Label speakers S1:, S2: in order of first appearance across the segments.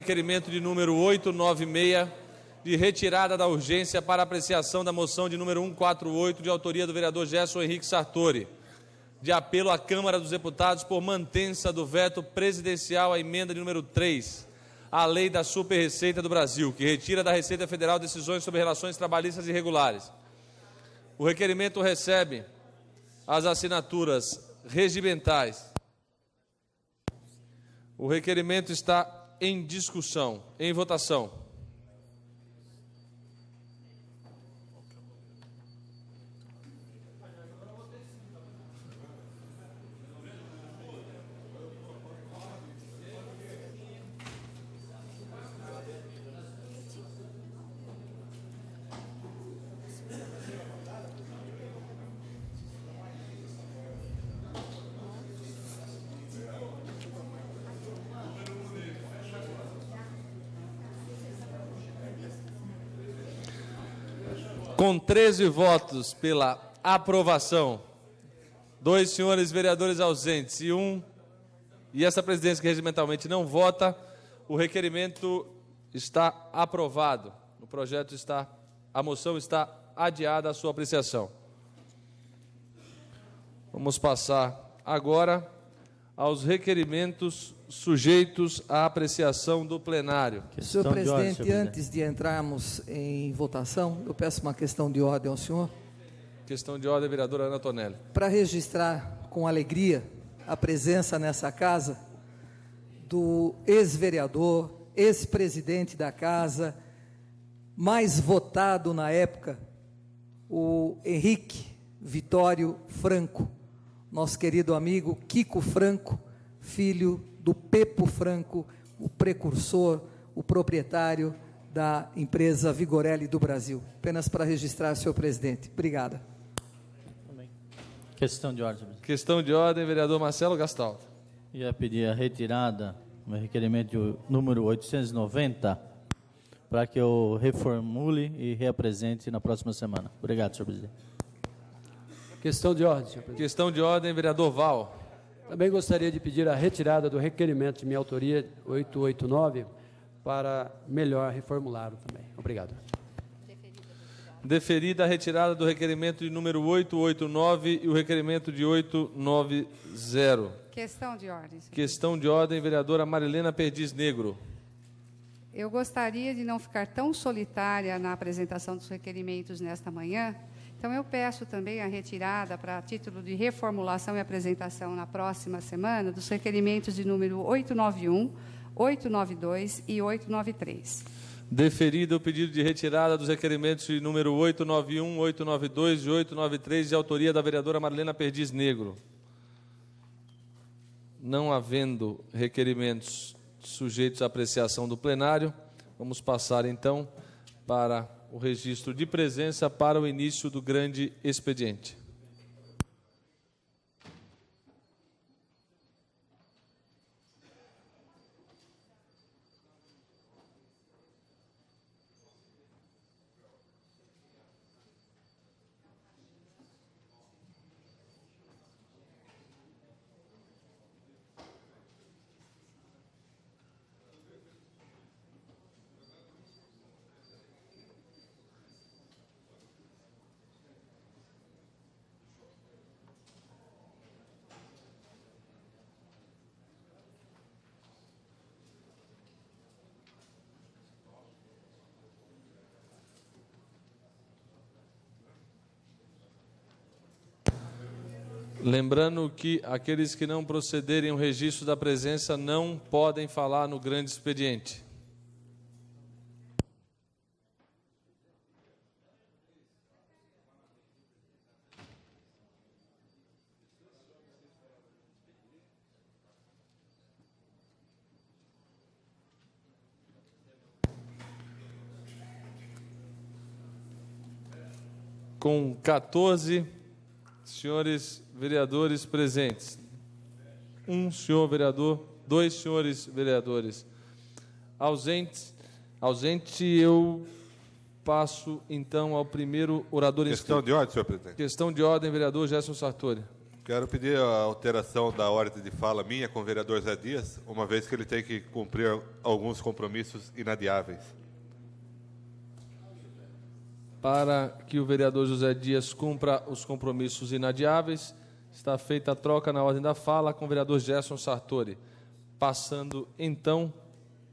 S1: requerimento de número 896, de retirada da urgência para apreciação da moção de número 148, de autoria do vereador Gerson Henrique Sartori, de apelo à Câmara dos Deputados por mantença do veto presidencial à emenda de número 3, à Lei da Super-Receita do Brasil, que retira da Receita Federal decisões sobre relações trabalhistas irregulares. O requerimento recebe as assinaturas regimentais. O requerimento está em discussão, em votação. Com 13 votos pela aprovação, 2 senhores vereadores ausentes e essa presidência que regimentalmente não vota, o requerimento está aprovado. A moção está adiada à sua apreciação. Vamos passar agora aos requerimentos sujeitos à apreciação do plenário.
S2: Senhor presidente, antes de entrarmos em votação, eu peço uma questão de ordem ao senhor.
S1: Questão de ordem, vereadora Ana Tonelli.
S2: Para registrar com alegria a presença nessa casa do ex-vereador, ex-presidente da casa, mais votado na época, o Henrique Vitório Franco, nosso querido amigo Kiko Franco, filho do Pepo Franco, o precursor, o proprietário da empresa Vigorelli do Brasil. Apenas para registrar, senhor presidente. Obrigada.
S3: Questão de ordem.
S1: Questão de ordem, vereador Marcelo Gastaldo.
S3: Ia pedir a retirada do requerimento número 890 para que eu reformule e reapresente na próxima semana. Obrigado, senhor presidente.
S4: Questão de ordem, senhor presidente.
S1: Questão de ordem, vereador Val.
S4: Também gostaria de pedir a retirada do requerimento de minha autoria 889 para melhor reformulá-lo também. Obrigado.
S1: Deferida a retirada do requerimento de número 889 e o requerimento de 890.
S5: Questão de ordem.
S1: Questão de ordem, vereadora Marilena Perdiz Negro.
S5: Eu gostaria de não ficar tão solitária na apresentação dos requerimentos nesta manhã. Então, eu peço também a retirada, para título de reformulação e apresentação na próxima semana, dos requerimentos de número 891, 892 e 893.
S1: Deferido o pedido de retirada dos requerimentos de número 891, 892 e 893, de autoria da vereadora Marilena Perdiz Negro. Não havendo requerimentos sujeitos à apreciação do plenário, vamos passar, então, para o registro de presença para o início do grande expediente. Lembrando que aqueles que não procederem ao registro da presença não podem falar no grande expediente. Com 14 senhores vereadores presentes, um senhor vereador, 2 senhores vereadores ausentes. Eu passo então ao primeiro orador inscrito.
S6: Questão de ordem, senhor presidente.
S1: Questão de ordem, vereador Gerson Sartori.
S6: Quero pedir a alteração da ordem de fala minha com o vereador Zé Dias, uma vez que ele tem que cumprir alguns compromissos inadiáveis.
S1: Para que o vereador José Dias cumpra os compromissos inadiáveis, está feita a troca na ordem da fala com o vereador Gerson Sartori. Passando, então,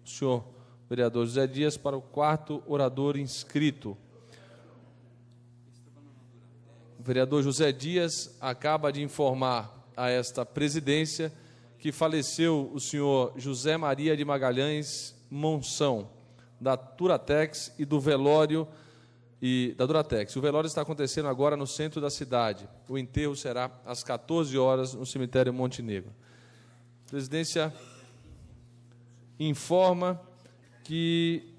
S1: o senhor vereador José Dias para o quarto orador inscrito. O vereador José Dias acaba de informar a esta presidência que faleceu o senhor José Maria de Magalhães Monção, da Duratex e do velório da Duratex. O velório está acontecendo agora no centro da cidade. O enterro será às 14 horas no cemitério Montenegro. A presidência informa que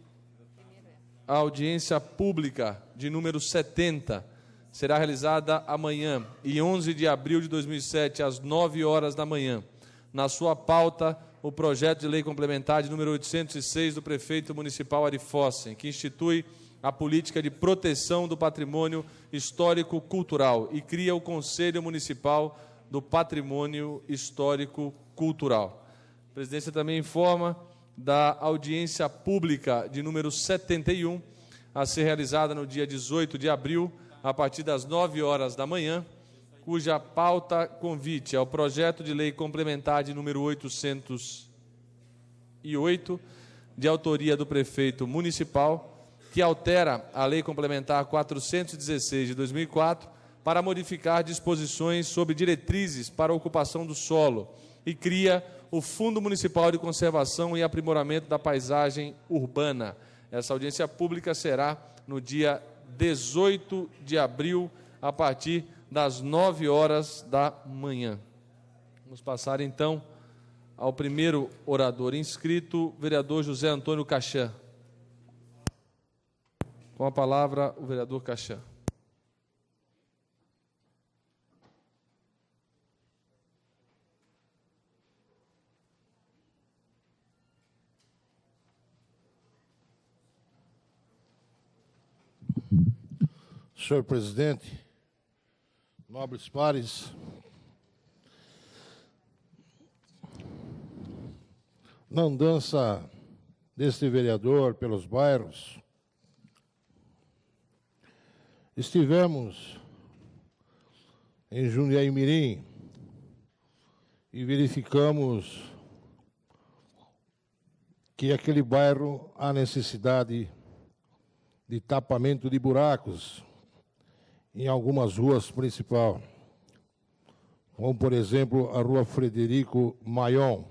S1: a audiência pública de número 70 será realizada amanhã, em 11 de abril de 2007, às 9 horas da manhã. Na sua pauta, o projeto de lei complementar de número 806 do prefeito municipal Ari Fossen, que institui a política de proteção do patrimônio histórico-cultural e cria o Conselho Municipal do Patrimônio Histórico-Cultural. A presidência também informa da audiência pública de número 71, a ser realizada no dia 18 de abril, a partir das 9 horas da manhã, cuja pauta convite ao projeto de lei complementar de número 808, de autoria do prefeito municipal, que altera a lei complementar 416 de 2004 para modificar disposições sobre diretrizes para a ocupação do solo e cria o Fundo Municipal de Conservação e Aprimoramento da Paisagem Urbana. Essa audiência pública será no dia 18 de abril, a partir das 9 horas da manhã. Vamos passar, então, ao primeiro orador inscrito, vereador José Antônio Cachã. Com a palavra, o vereador Cachã.
S7: Senhor presidente, nobres pares, na andança deste vereador pelos bairros, estivemos em Jundiaí-Mirim e verificamos que aquele bairro há necessidade de tapamento de buracos em algumas ruas principais, como, por exemplo, a Rua Frederico Maion.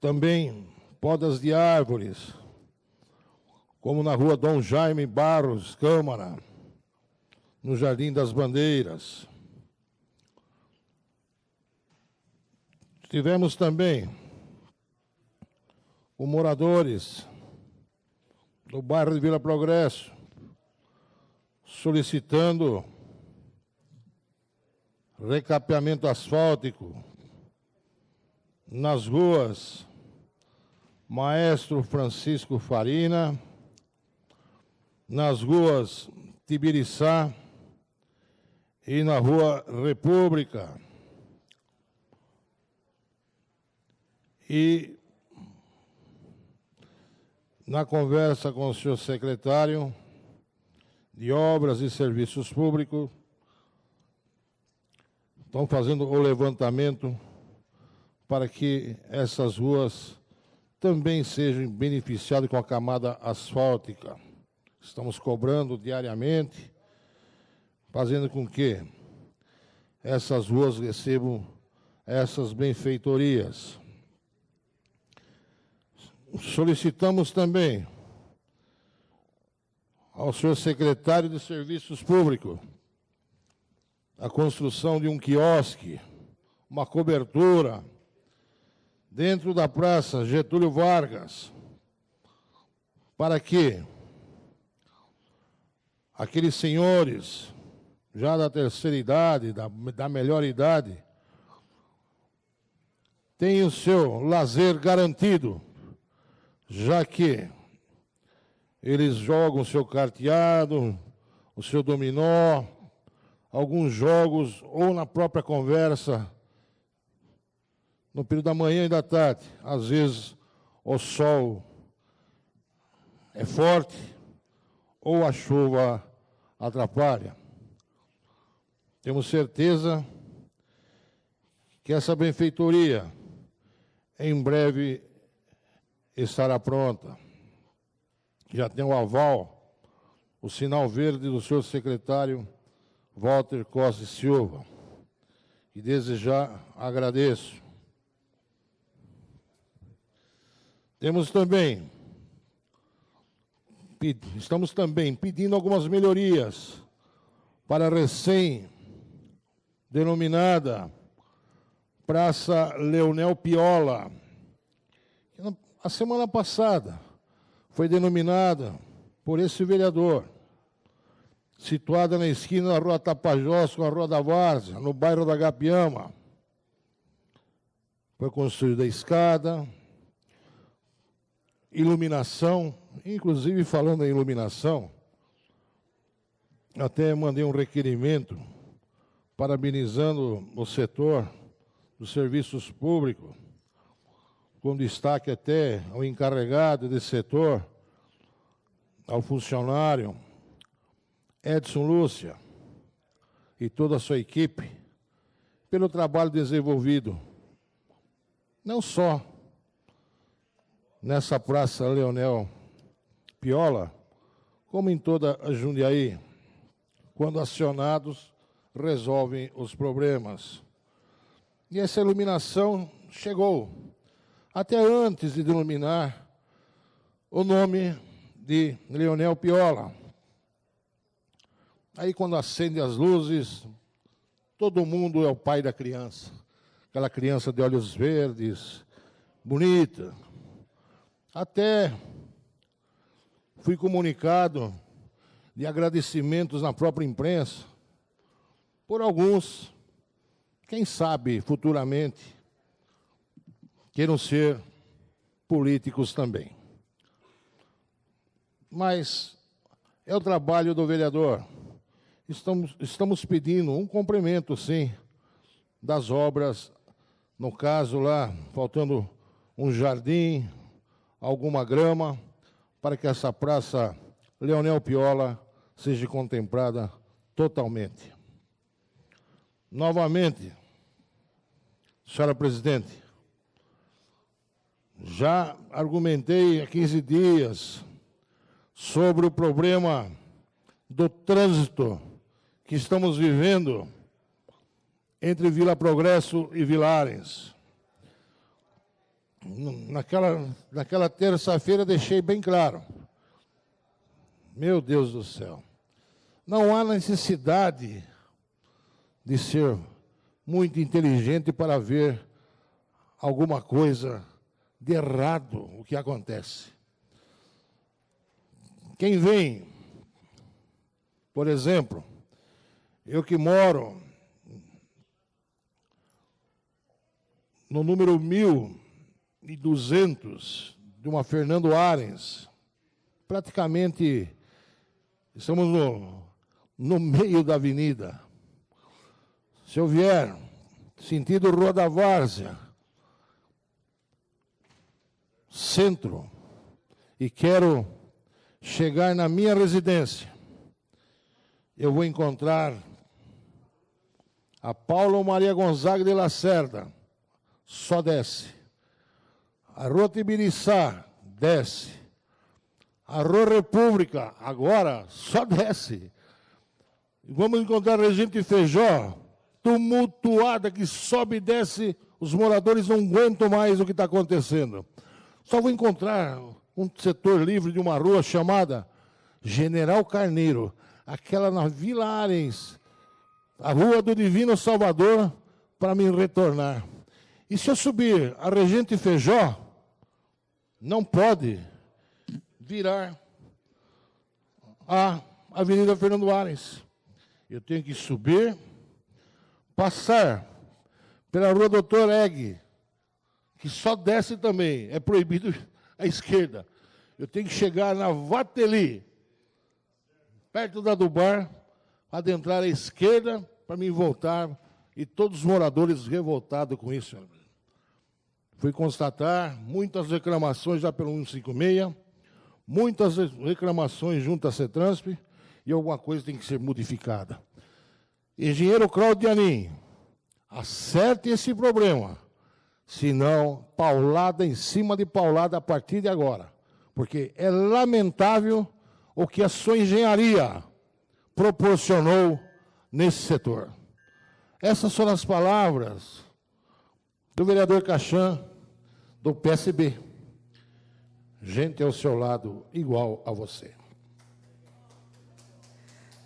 S7: Também podas de árvores, como na Rua Dom Jaime Barros Câmara, no Jardim das Bandeiras. Tivemos também com moradores do bairro de Vila Progresso, solicitando recapeamento asfáltico nas ruas Maestro Francisco Farina, nas ruas Tibiriçá e na Rua República. E na conversa com o senhor secretário de Obras e Serviços Públicos, estão fazendo o levantamento para que essas ruas também sejam beneficiadas com a camada asfáltica. Estamos cobrando diariamente, fazendo com que essas ruas recebam essas benfeitorias. Solicitamos também ao senhor secretário de Serviços Públicos a construção de um quiosque, uma cobertura dentro da Praça Getúlio Vargas, para que aqueles senhores já da terceira idade, da melhor idade, tenham o seu lazer garantido, já que eles jogam o seu carteado, o seu dominó, alguns jogos ou na própria conversa, no período da manhã e da tarde. Às vezes o sol é forte ou a chuva atrapalha. Temos certeza que essa benfeitoria em breve estará pronta. Já tem o aval, o sinal verde do senhor secretário Walter Costa e Silva, e desde já agradeço. Estamos também pedindo algumas melhorias para a recém-denominada Praça Leonel Piola. A semana passada foi denominada por esse vereador, situada na esquina da Rua Tapajós com a Rua da Várzea, no bairro da Gapiama. Foi construída a escada, iluminação, inclusive falando em iluminação, até mandei um requerimento parabenizando o setor dos serviços públicos, com destaque até ao encarregado desse setor, ao funcionário Edson Lúcia e toda a sua equipe, pelo trabalho desenvolvido, não só nessa Praça Leonel Piola, como em toda a Jundiaí, quando acionados, resolvem os problemas. E essa iluminação chegou até antes de denominar o nome de Leonel Piola. Aí, quando acende as luzes, todo mundo é o pai da criança. Aquela criança de olhos verdes, bonita. Até fui comunicado de agradecimentos na própria imprensa por alguns, quem sabe futuramente, queiram ser políticos também. Mas é o trabalho do vereador. Estamos pedindo um complemento, sim, das obras, no caso lá, faltando um jardim, alguma grama, para que essa Praça Leonel Piola seja contemplada totalmente. Novamente, senhora presidente, já argumentei há 15 dias sobre o problema do trânsito que estamos vivendo entre Vila Progresso e Vilares. Naquela terça-feira deixei bem claro. Meu Deus do céu. Não há necessidade de ser muito inteligente para ver alguma coisa de errado o que acontece. Quem vem, por exemplo, eu que moro no número 1200 de uma Fernando Arens, praticamente estamos no meio da avenida. Se eu vier sentido Rua da Várzea, centro, e quero chegar na minha residência, eu vou encontrar a Paulo Maria Gonzaga de Lacerda, só desce. A Rua Tibiriçá, desce. A Rua República, agora, só desce. Vamos encontrar a Regente Feijó, tumultuada, que sobe e desce, os moradores não aguentam mais o que está acontecendo. Só vou encontrar um setor livre de uma rua chamada General Carneiro, aquela na Vila Arens, a Rua do Divino Salvador, para me retornar. E se eu subir a Regente Feijó, não pode virar a Avenida Fernando Arens. Eu tenho que subir, passar pela Rua Doutor Egg, que só desce também, é proibido à esquerda. Eu tenho que chegar na Vateli, perto da do bar, adentrar à esquerda para me voltar, e todos os moradores revoltados com isso, senhor. Fui constatar muitas reclamações já pelo 156, muitas reclamações junto à CETRANSP, e alguma coisa tem que ser modificada. Engenheiro Claudianin, acerte esse problema, senão paulada em cima de paulada a partir de agora, porque é lamentável o que a sua engenharia proporcionou nesse setor. Essas foram as palavras do vereador Cachan, do PSB. Gente ao seu lado, igual a você.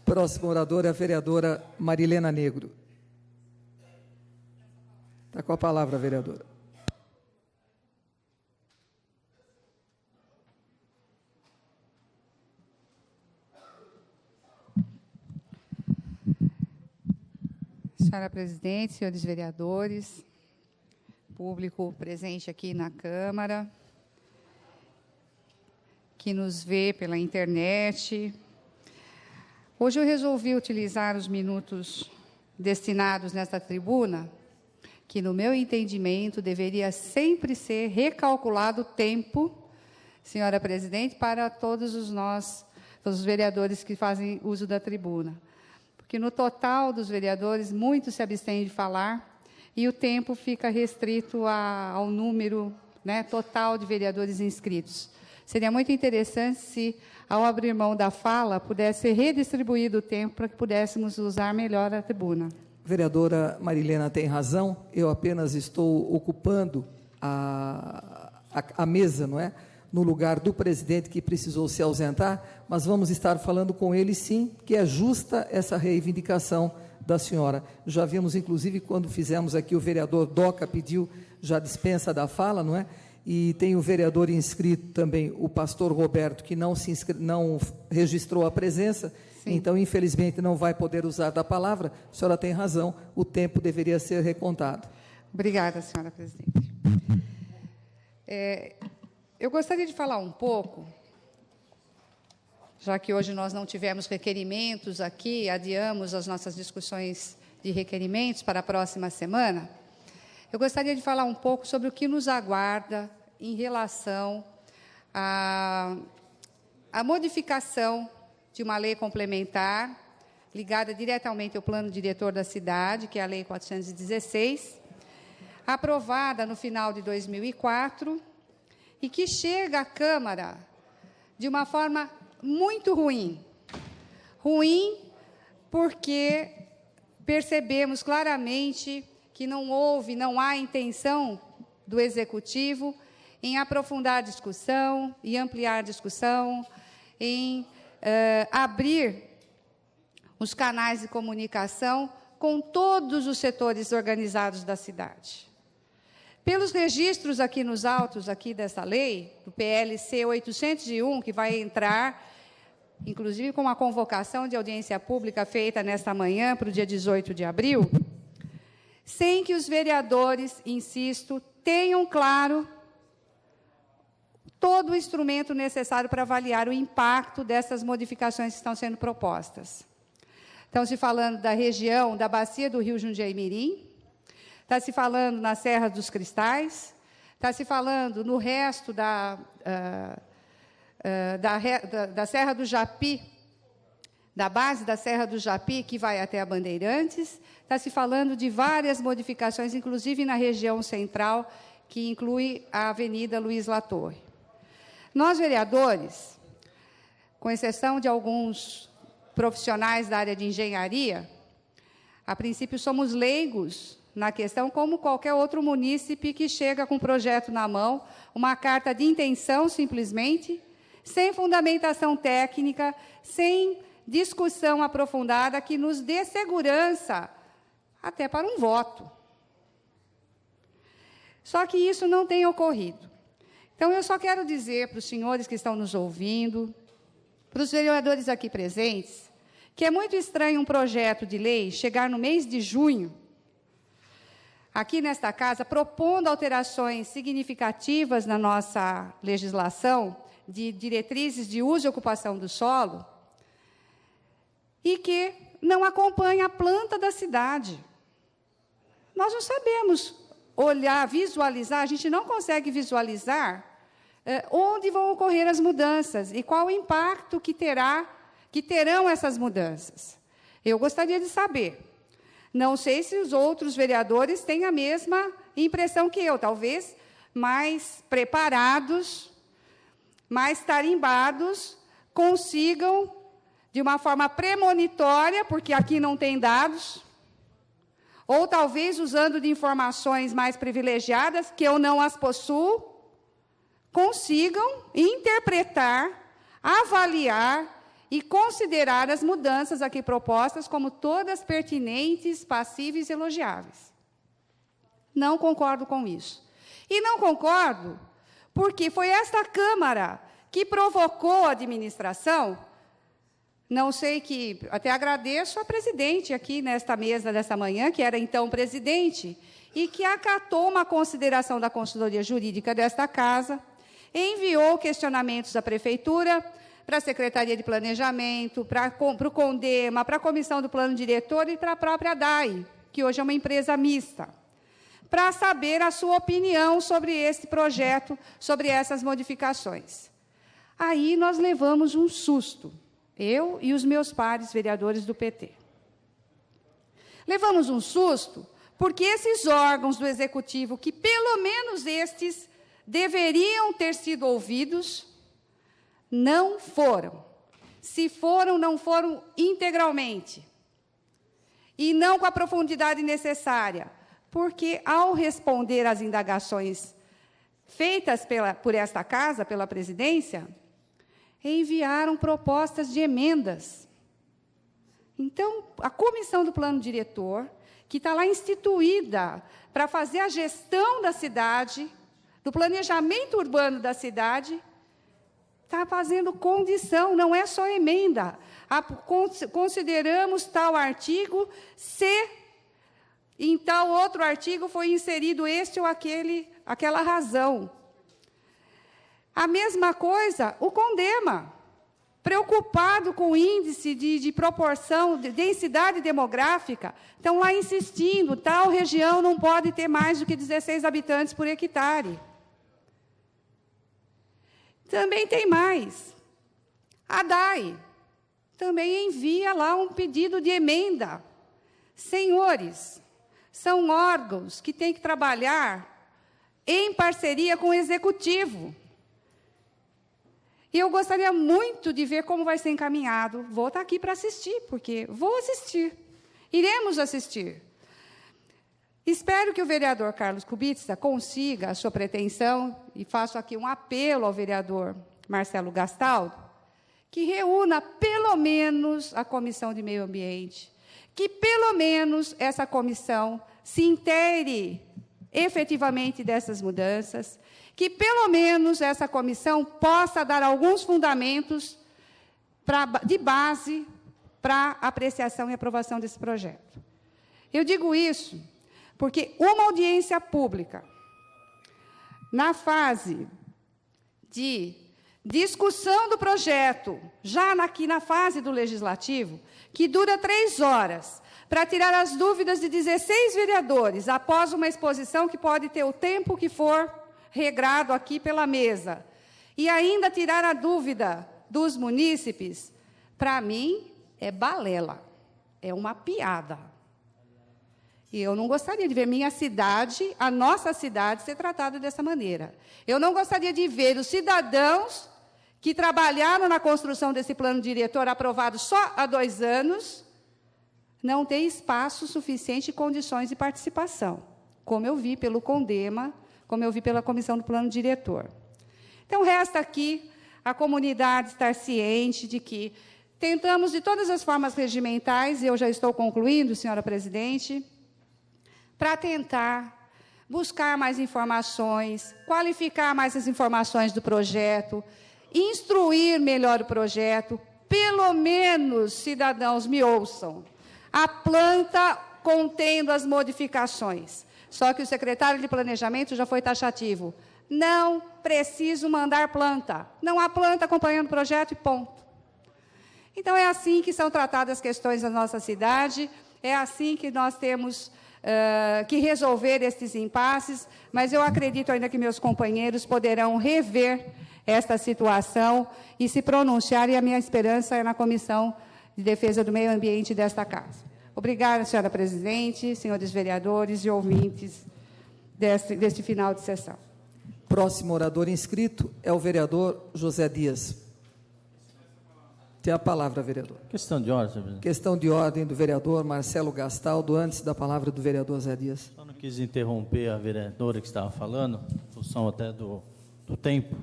S2: Próxima oradora é a vereadora Marilena Negro. Está com a palavra, vereadora.
S5: Senhora presidente, senhores vereadores, público presente aqui na Câmara, que nos vê pela internet. Hoje eu resolvi utilizar os minutos destinados nesta tribuna, que no meu entendimento deveria sempre ser recalculado o tempo, senhora presidente, para todos os vereadores que fazem uso da tribuna. Porque no total dos vereadores, muitos se abstêm de falar e o tempo fica restrito ao número, né, total de vereadores inscritos. Seria muito interessante se, ao abrir mão da fala, pudesse ser redistribuído o tempo para que pudéssemos usar melhor a tribuna.
S2: Vereadora Marilena tem razão, eu apenas estou ocupando a mesa, não é? No lugar do presidente que precisou se ausentar, mas vamos estar falando com ele, sim, que é justa essa reivindicação da senhora. Já vimos, inclusive, quando fizemos aqui, o vereador Doca pediu já dispensa da fala, não é? E tem o vereador inscrito também, o pastor Roberto, que não registrou a presença, sim. Então, infelizmente, não vai poder usar da palavra. A senhora tem razão, o tempo deveria ser recontado.
S5: Obrigada, senhora presidente. Eu gostaria de falar um pouco, já que hoje nós não tivemos requerimentos aqui, adiamos as nossas discussões de requerimentos para a próxima semana, eu gostaria de falar um pouco sobre o que nos aguarda em relação à modificação de uma lei complementar, ligada diretamente ao plano diretor da cidade, que é a Lei 416, aprovada no final de 2004, e que chega à Câmara de uma forma muito ruim. Ruim porque percebemos claramente que não há intenção do Executivo em aprofundar a discussão, em ampliar a discussão, em abrir os canais de comunicação com todos os setores organizados da cidade. Pelos registros aqui nos autos aqui dessa lei, do PLC 801, que vai entrar, inclusive com uma convocação de audiência pública feita nesta manhã, para o dia 18 de abril, sem que os vereadores, insisto, tenham claro todo o instrumento necessário para avaliar o impacto dessas modificações que estão sendo propostas. Estão se falando da região da bacia do Rio Jundiaí-Mirim, está se falando na Serra dos Cristais, está se falando no resto da Serra do Japi, da base da Serra do Japi, que vai até a Bandeirantes, está se falando de várias modificações, inclusive na região central, que inclui a Avenida Luiz Latorre. Nós, vereadores, com exceção de alguns profissionais da área de engenharia, a princípio somos leigos na questão, como qualquer outro munícipe que chega com um projeto na mão, uma carta de intenção, simplesmente, sem fundamentação técnica, sem discussão aprofundada que nos dê segurança até para um voto. Só que isso não tem ocorrido. Então, eu só quero dizer para os senhores que estão nos ouvindo, para os vereadores aqui presentes, que é muito estranho um projeto de lei chegar no mês de junho, aqui nesta casa, propondo alterações significativas na nossa legislação de diretrizes de uso e ocupação do solo, e que não acompanha a planta da cidade. Nós não sabemos olhar, visualizar, a gente não consegue visualizar onde vão ocorrer as mudanças e qual o impacto que terão essas mudanças. Eu gostaria de saber. Não sei se os outros vereadores têm a mesma impressão que eu, talvez mais preparados, mais tarimbados, consigam, de uma forma premonitória, porque aqui não tem dados, ou talvez usando de informações mais privilegiadas, que eu não as possuo, consigam interpretar, avaliar e considerar as mudanças aqui propostas como todas pertinentes, passíveis e elogiáveis. Não concordo com isso. E não concordo porque foi esta Câmara que provocou a administração. Não sei que... Até agradeço a presidente aqui nesta mesa desta manhã, que era então presidente, e que acatou uma consideração da consultoria jurídica desta casa, enviou questionamentos à Prefeitura, para a Secretaria de Planejamento, para o CONDEMA, para a Comissão do Plano Diretor e para a própria DAI, que hoje é uma empresa mista, para saber a sua opinião sobre esse projeto, sobre essas modificações. Aí nós levamos um susto, eu e os meus pares vereadores do PT. Levamos um susto porque esses órgãos do Executivo, que pelo menos estes deveriam ter sido ouvidos, não foram. Se foram, não foram integralmente. E não com a profundidade necessária, porque, ao responder às indagações feitas por esta casa, pela presidência, enviaram propostas de emendas. Então, a comissão do plano diretor, que está lá instituída para fazer a gestão da cidade, do planejamento urbano da cidade, está fazendo condição, não é só emenda. Consideramos tal artigo se em tal outro artigo foi inserido este ou aquela razão. A mesma coisa, o CONDEMA, preocupado com o índice de proporção, de densidade demográfica, estão lá insistindo, tal região não pode ter mais do que 16 habitantes por hectare. Também tem mais. A DAI também envia lá um pedido de emenda. Senhores, são órgãos que têm que trabalhar em parceria com o Executivo. E eu gostaria muito de ver como vai ser encaminhado. Vou estar aqui para assistir, porque vou assistir. Iremos assistir. Espero que o vereador Carlos Kubitsa consiga a sua pretensão, e faço aqui um apelo ao vereador Marcelo Gastaldo, que reúna pelo menos a Comissão de Meio Ambiente, que pelo menos essa comissão se inteire efetivamente dessas mudanças, que pelo menos essa comissão possa dar alguns fundamentos de base para apreciação e aprovação desse projeto. Eu digo isso porque uma audiência pública, na fase de discussão do projeto, já aqui na fase do Legislativo, que dura 3 horas, para tirar as dúvidas de 16 vereadores, após uma exposição que pode ter o tempo que for regrado aqui pela mesa, e ainda tirar a dúvida dos munícipes, para mim, é balela, é uma piada. E eu não gostaria de ver minha cidade, a nossa cidade, ser tratada dessa maneira. Eu não gostaria de ver os cidadãos que trabalharam na construção desse plano diretor aprovado só há 2 anos, não ter espaço suficiente e condições de participação, como eu vi pelo CONDEMA, como eu vi pela Comissão do Plano Diretor. Então, resta aqui a comunidade estar ciente de que tentamos, de todas as formas regimentais, e eu já estou concluindo, senhora presidente, para tentar buscar mais informações, qualificar mais as informações do projeto, instruir melhor o projeto, pelo menos, cidadãos, me ouçam, a planta contendo as modificações. Só que o secretário de Planejamento já foi taxativo. Não preciso mandar planta. Não há planta acompanhando o projeto e ponto. Então, é assim que são tratadas as questões da nossa cidade, é assim que nós temos que resolver estes impasses, mas eu acredito ainda que meus companheiros poderão rever esta situação e se pronunciar, e a minha esperança é na Comissão de Defesa do Meio Ambiente desta Casa. Obrigada, senhora presidente, senhores vereadores e ouvintes deste final de sessão.
S2: Próximo orador inscrito é o vereador José Dias. Tem a palavra, vereador.
S3: Questão de ordem, senhor presidente.
S2: Questão de ordem do vereador Marcelo Gastaldo, antes da palavra do vereador Zé Dias.
S3: Eu não quis interromper a vereadora que estava falando, em função até do tempo,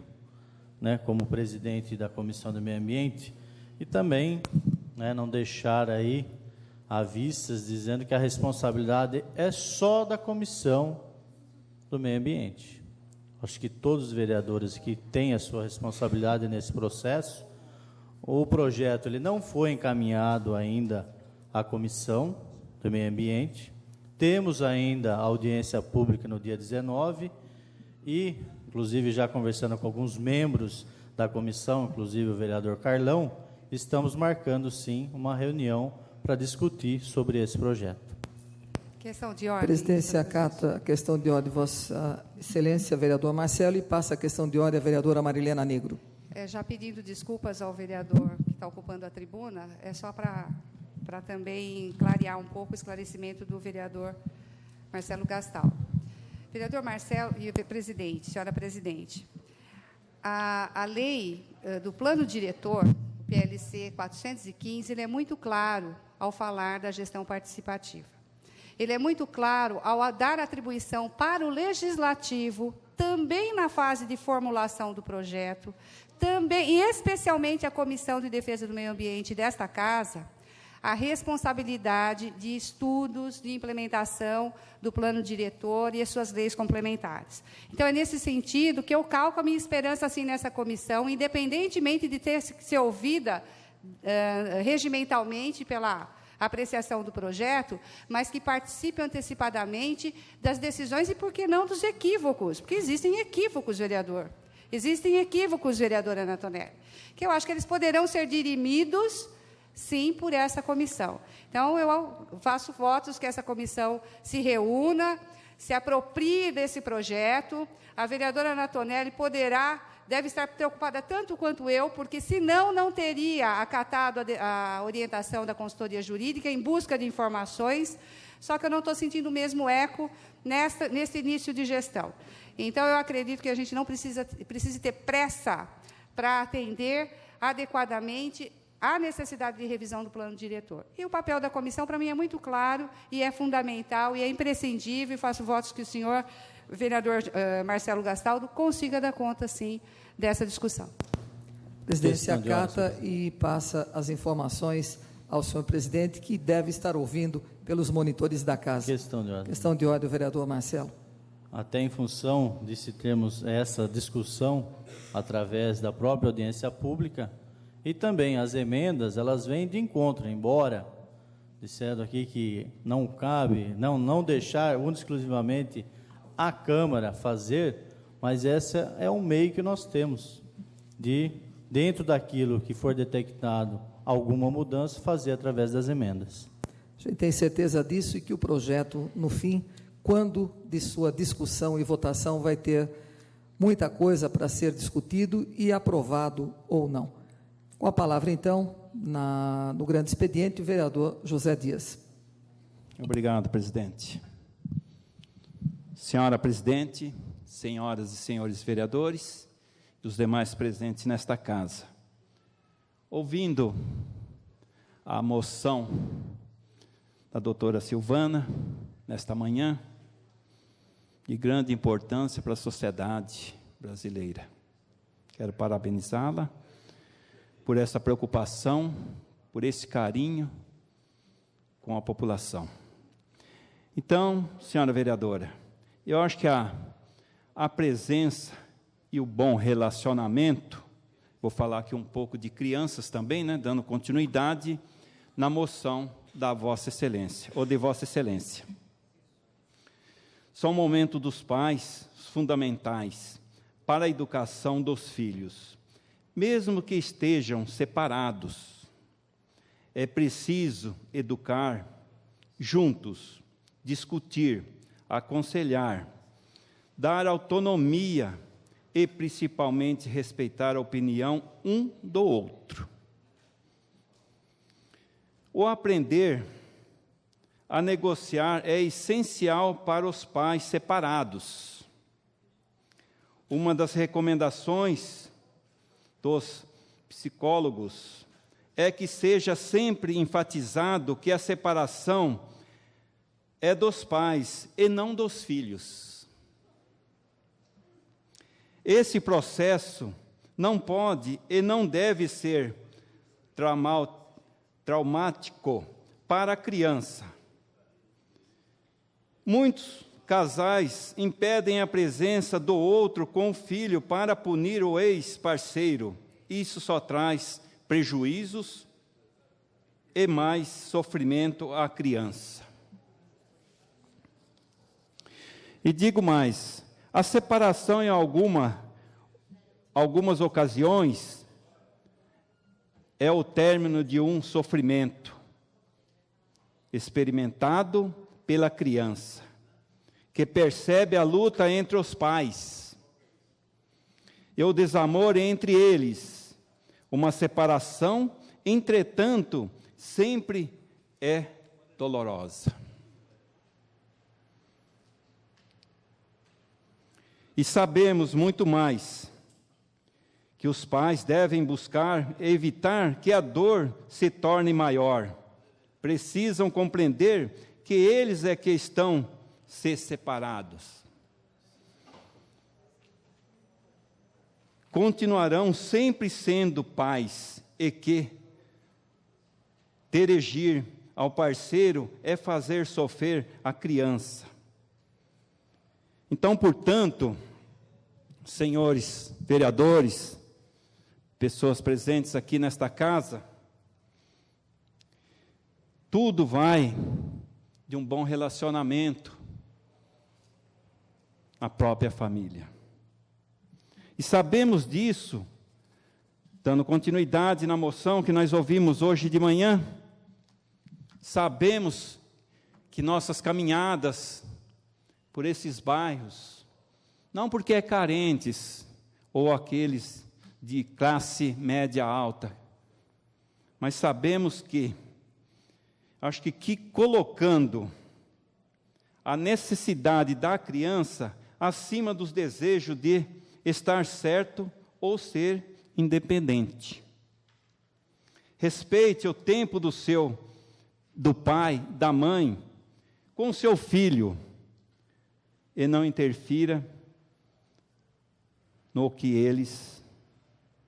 S3: né, como presidente da Comissão do Meio Ambiente, e também, né, não deixar aí à vista dizendo que a responsabilidade é só da Comissão do Meio Ambiente. Acho que todos os vereadores que têm a sua responsabilidade nesse processo. O projeto ele não foi encaminhado ainda à Comissão do Meio Ambiente. Temos ainda a audiência pública no dia 19 e, inclusive, já conversando com alguns membros da comissão, inclusive o vereador Carlão, estamos marcando, sim, uma reunião para discutir sobre esse projeto.
S5: Questão de ordem.
S2: A presidência acata a questão de ordem de Vossa Excelência, vereador Marcelo, e passa a questão de ordem à vereadora Marilena Negro.
S5: Já pedindo desculpas ao vereador que está ocupando a tribuna, é só para também clarear um pouco o esclarecimento do vereador Marcelo Gastaldo. Vereador Marcelo e presidente, senhora presidente, a lei do plano diretor, o PLC 415, ele é muito claro ao falar da gestão participativa. Ele é muito claro ao dar atribuição para o legislativo, também na fase de formulação do projeto, também, e especialmente a Comissão de Defesa do Meio Ambiente desta Casa, a responsabilidade de estudos de implementação do plano diretor e as suas leis complementares. Então, é nesse sentido que eu calco a minha esperança assim, nessa comissão, independentemente de ter que ser ouvida regimentalmente pela apreciação do projeto, mas que participe antecipadamente das decisões e, por que não, dos equívocos, porque existem equívocos, vereador. Existem equívocos, vereadora Anatonelli, que eu acho que eles poderão ser dirimidos, sim, por essa comissão. Então, eu faço votos que essa comissão se reúna, se aproprie desse projeto. A vereadora Anatonelli deve estar preocupada tanto quanto eu, porque, senão, não teria acatado a orientação da consultoria jurídica em busca de informações, só que eu não estou sentindo o mesmo eco nesse início de gestão. Então, eu acredito que a gente não precise ter pressa para atender adequadamente a necessidade de revisão do plano diretor. E o papel da comissão, para mim, é muito claro e é fundamental e é imprescindível, e faço votos que o senhor vereador Marcelo Gastaldo consiga dar conta, sim, dessa discussão.
S2: A presidência acata e passa as informações ao senhor presidente, que deve estar ouvindo pelos monitores da casa.
S3: Questão de ordem.
S2: Questão de ordem, vereador Marcelo.
S3: Até em função de se termos essa discussão através da própria audiência pública, e também as emendas, elas vêm de encontro, embora disseram aqui que não cabe, não deixar exclusivamente a Câmara fazer, mas esse é um meio que nós temos de, dentro daquilo que for detectado alguma mudança, fazer através das emendas.
S2: A gente tem certeza disso e que o projeto, no fim, quando de sua discussão e votação, vai ter muita coisa para ser discutido e aprovado ou não. Com a palavra, então, no grande expediente, o vereador José Dias.
S8: Obrigado, presidente. Senhora presidente, senhoras e senhores vereadores e os demais presentes nesta casa. Ouvindo a moção da doutora Silvana, nesta manhã, de grande importância para a sociedade brasileira. Quero parabenizá-la por essa preocupação, por esse carinho com a população. Então, senhora vereadora, eu acho que a presença e o bom relacionamento, vou falar aqui um pouco de crianças também, né, dando continuidade na moção da Vossa Excelência, ou de Vossa Excelência. São um momento dos pais fundamentais para a educação dos filhos, mesmo que estejam separados, é preciso educar juntos, discutir, aconselhar, dar autonomia e, principalmente, respeitar a opinião um do outro. O aprender a negociar é essencial para os pais separados. Uma das recomendações dos psicólogos é que seja sempre enfatizado que a separação é dos pais e não dos filhos. Esse processo não pode e não deve ser traumático para a criança. Muitos casais impedem a presença do outro com o filho para punir o ex-parceiro. Isso só traz prejuízos e mais sofrimento à criança. E digo mais, a separação em algumas ocasiões é o término de um sofrimento experimentado pela criança, que percebe a luta entre os pais e o desamor entre eles. Uma separação, entretanto, sempre é dolorosa. E sabemos muito mais, que os pais devem buscar evitar que a dor se torne maior. Precisam compreender que eles é que estão se separados. Continuarão sempre sendo pais e que dirigir ao parceiro é fazer sofrer a criança. Então, portanto, senhores vereadores, pessoas presentes aqui nesta casa, tudo vai de um bom relacionamento à própria família. E sabemos disso, dando continuidade na moção que nós ouvimos hoje de manhã, sabemos que nossas caminhadas por esses bairros, não porque é carentes ou aqueles de classe média alta, mas sabemos que, acho que colocando a necessidade da criança acima dos desejos de estar certo ou ser independente. Respeite o tempo do pai, da mãe, com o seu filho, e não interfira no que eles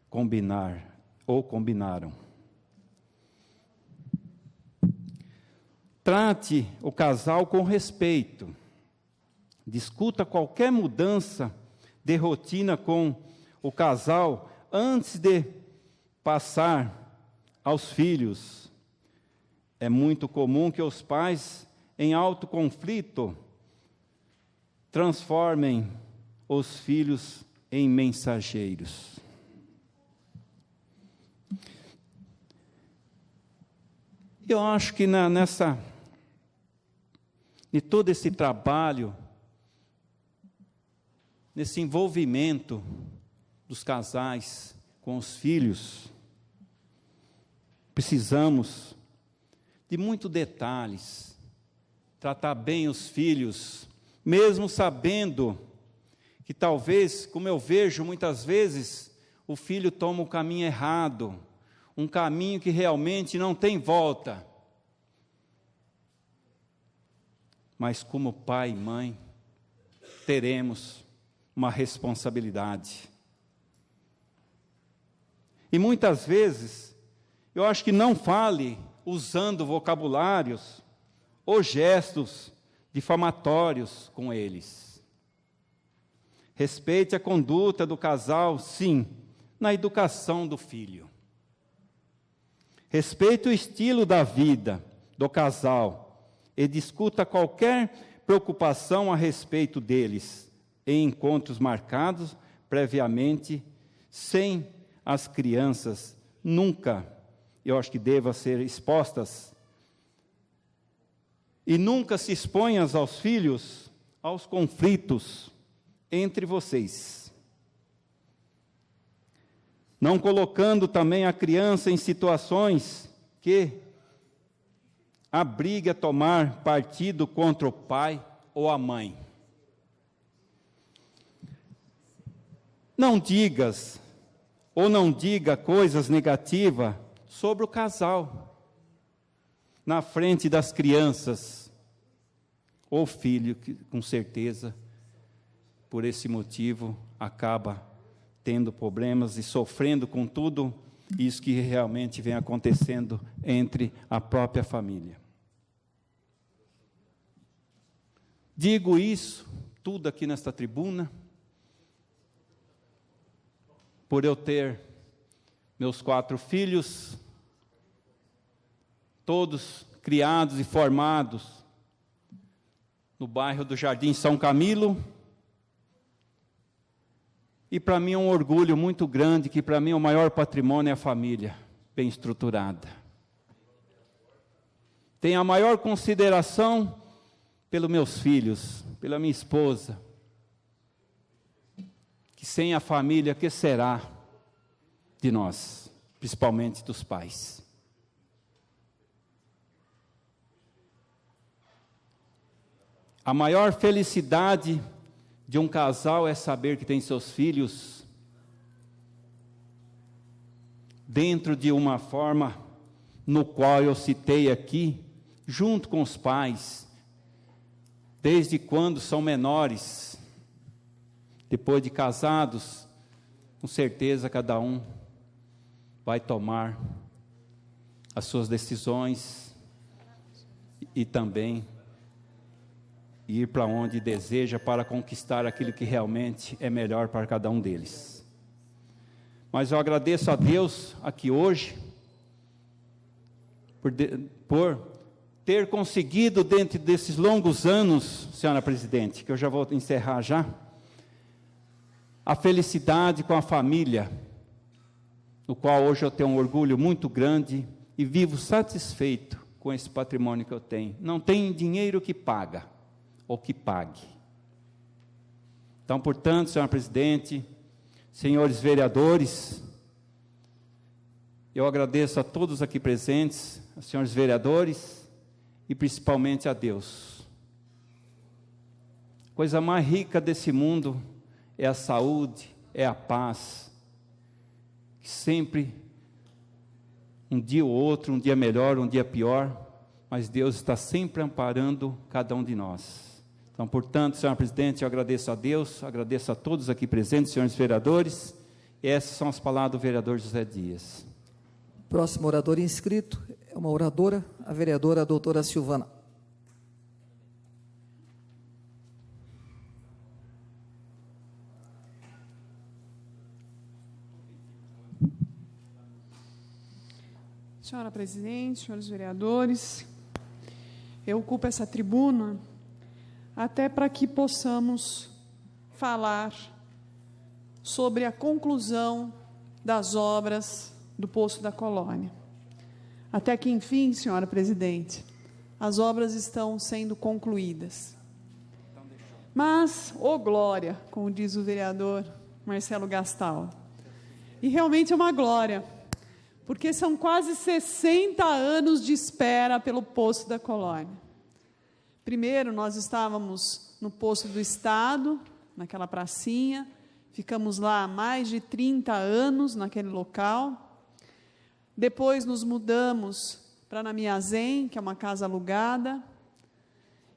S8: combinaram. Trate o casal com respeito. Discuta qualquer mudança de rotina com o casal antes de passar aos filhos. É muito comum que os pais, em alto conflito, transformem os filhos em mensageiros. Eu acho que de todo esse trabalho, nesse envolvimento dos casais com os filhos, precisamos de muitos detalhes, tratar bem os filhos, mesmo sabendo que talvez, como eu vejo muitas vezes, o filho toma o caminho errado, um caminho que realmente não tem volta. Mas como pai e mãe, teremos uma responsabilidade. E muitas vezes, eu acho que não fale usando vocabulários ou gestos difamatórios com eles. Respeite a conduta do casal, sim, na educação do filho. Respeite o estilo da vida do casal e discuta qualquer preocupação a respeito deles em encontros marcados previamente, sem as crianças nunca eu acho que deva ser expostas. E nunca se exponham aos filhos aos conflitos entre vocês. Não colocando também a criança em situações que obrigue a tomar partido contra o pai ou a mãe. Não digas ou não diga coisas negativas sobre o casal na frente das crianças ou filho, que com certeza, por esse motivo, acaba tendo problemas e sofrendo com tudo isso que realmente vem acontecendo entre a própria família. Digo isso, tudo aqui nesta tribuna, por eu ter meus 4 filhos, todos criados e formados no bairro do Jardim São Camilo, e para mim é um orgulho muito grande, que para mim o maior patrimônio é a família, bem estruturada. Tenho a maior consideração pelos meus filhos, pela minha esposa, que sem a família, que será de nós, principalmente dos pais? A maior felicidade de um casal é saber que tem seus filhos dentro de uma forma no qual eu citei aqui, junto com os pais, desde quando são menores, depois de casados, com certeza cada um vai tomar as suas decisões e também ir para onde deseja para conquistar aquilo que realmente é melhor para cada um deles. Mas eu agradeço a Deus aqui hoje por ter conseguido, dentro desses longos anos, senhora presidente, que eu já vou encerrar já, a felicidade com a família, no qual hoje eu tenho um orgulho muito grande e vivo satisfeito com esse patrimônio que eu tenho. Não tem dinheiro que paga ou que pague. Então, portanto, senhora presidente, senhores vereadores, eu agradeço a todos aqui presentes, aos senhores vereadores e principalmente a Deus. A coisa mais rica desse mundo é a saúde, é a paz, que sempre, um dia ou outro, um dia melhor, um dia pior, mas Deus está sempre amparando cada um de nós. Então, portanto, senhora presidente, eu agradeço a Deus, agradeço a todos aqui presentes, senhores vereadores, e essas são as palavras do vereador José Dias.
S2: Próximo orador inscrito é uma oradora, a vereadora doutora Silvana.
S9: Senhora presidente, senhores vereadores, eu ocupo essa tribuna até para que possamos falar sobre a conclusão das obras do Poço da Colônia. Até que, enfim, senhora presidente, as obras estão sendo concluídas. Mas, ô glória, como diz o vereador Marcelo Gastal, e realmente é uma glória, porque são quase 60 anos de espera pelo Poço da Colônia. Primeiro, nós estávamos no Poço do Estado, naquela pracinha, ficamos lá há mais de 30 anos naquele local. Depois nos mudamos para Namiazém, que é uma casa alugada.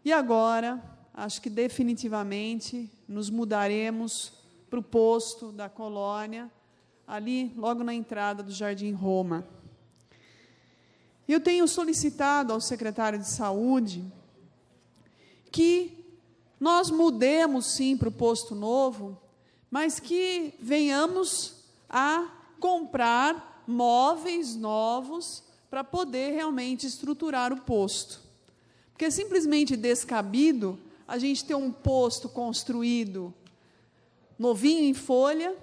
S9: E agora, acho que definitivamente, nos mudaremos para o Poço da Colônia, ali logo na entrada do Jardim Roma. Eu tenho solicitado ao secretário de Saúde que nós mudemos sim para o posto novo, mas que venhamos a comprar móveis novos para poder realmente estruturar o posto. Porque é simplesmente descabido a gente ter um posto construído novinho em folha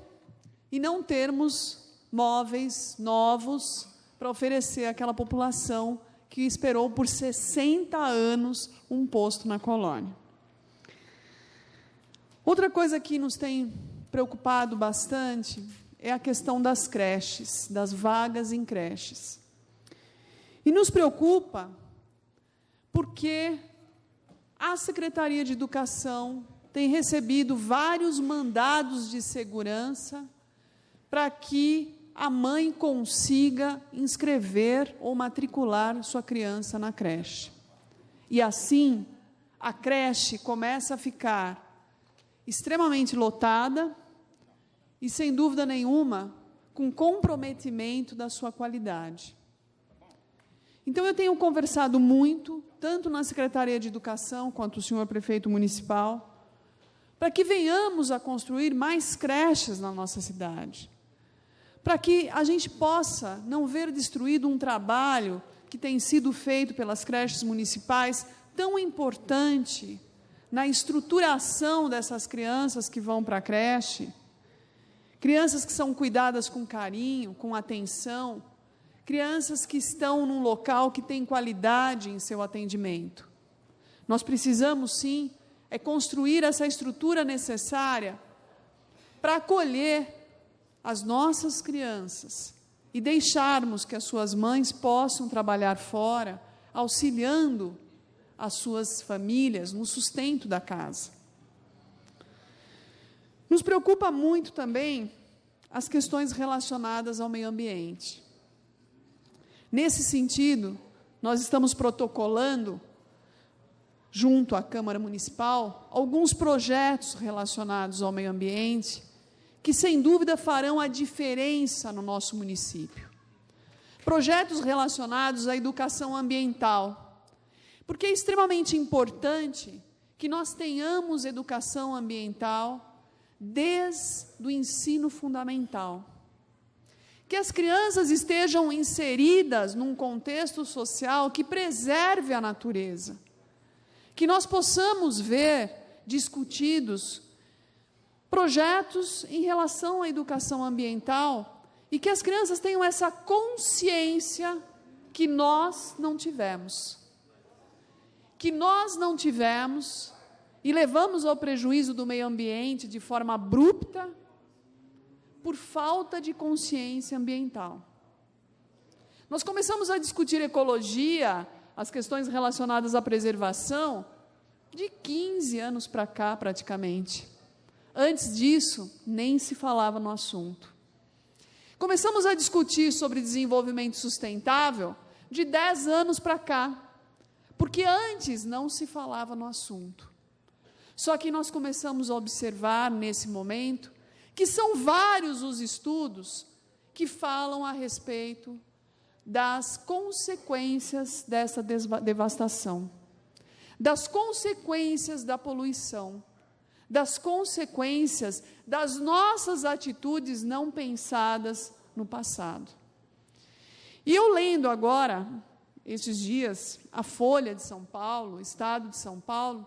S9: e não termos móveis novos para para oferecer àquela população que esperou por 60 anos um posto na colônia. Outra coisa que nos tem preocupado bastante é a questão das creches, das vagas em creches. E nos preocupa porque a Secretaria de Educação tem recebido vários mandados de segurança para que a mãe consiga inscrever ou matricular sua criança na creche. E assim, a creche começa a ficar extremamente lotada e, sem dúvida nenhuma, com comprometimento da sua qualidade. Então, eu tenho conversado muito, tanto na Secretaria de Educação quanto o senhor prefeito municipal, para que venhamos a construir mais creches na nossa cidade, para que a gente possa não ver destruído um trabalho que tem sido feito pelas creches municipais, tão importante na estruturação dessas crianças que vão para a creche, crianças que são cuidadas com carinho, com atenção, crianças que estão num local que tem qualidade em seu atendimento. Nós precisamos, sim, construir essa estrutura necessária para acolher as nossas crianças e deixarmos que as suas mães possam trabalhar fora, auxiliando as suas famílias no sustento da casa. Nos preocupa muito também as questões relacionadas ao meio ambiente. Nesse sentido, nós estamos protocolando, junto à Câmara Municipal, alguns projetos relacionados ao meio ambiente, que sem dúvida farão a diferença no nosso município. Projetos relacionados à educação ambiental, porque é extremamente importante que nós tenhamos educação ambiental desde o ensino fundamental. Que as crianças estejam inseridas num contexto social que preserve a natureza. Que nós possamos ver discutidos projetos em relação à educação ambiental e que as crianças tenham essa consciência que nós não tivemos. Que nós não tivemos e levamos ao prejuízo do meio ambiente de forma abrupta por falta de consciência ambiental. Nós começamos a discutir ecologia, as questões relacionadas à preservação, de 15 anos para cá, praticamente. Antes disso, nem se falava no assunto. Começamos a discutir sobre desenvolvimento sustentável de 10 anos para cá, porque antes não se falava no assunto. Só que nós começamos a observar, nesse momento, que são vários os estudos que falam a respeito das consequências dessa devastação, das consequências da poluição, das consequências das nossas atitudes não pensadas no passado. E eu lendo agora, estes dias, a Folha de São Paulo, o Estado de São Paulo,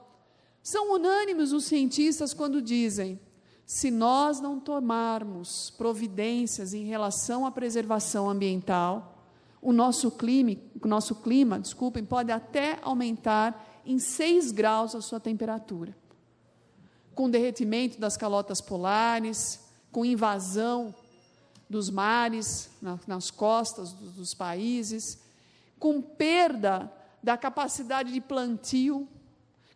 S9: são unânimes os cientistas quando dizem: se nós não tomarmos providências em relação à preservação ambiental, o nosso clima, pode até aumentar em 6 graus a sua temperatura. Com derretimento das calotas polares, com invasão dos mares nas costas dos países, com perda da capacidade de plantio,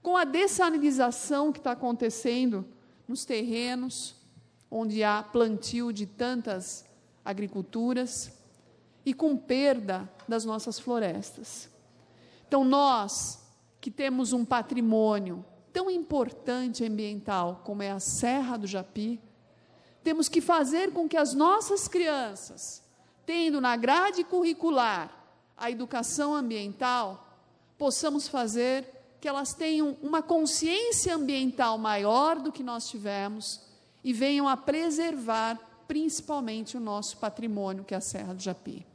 S9: com a dessalinização que está acontecendo nos terrenos, onde há plantio de tantas agriculturas, e com perda das nossas florestas. Então, nós que temos um patrimônio tão importante ambiental como é a Serra do Japi, temos que fazer com que as nossas crianças, tendo na grade curricular a educação ambiental, possamos fazer que elas tenham uma consciência ambiental maior do que nós tivemos e venham a preservar principalmente o nosso patrimônio, que é a Serra do Japi.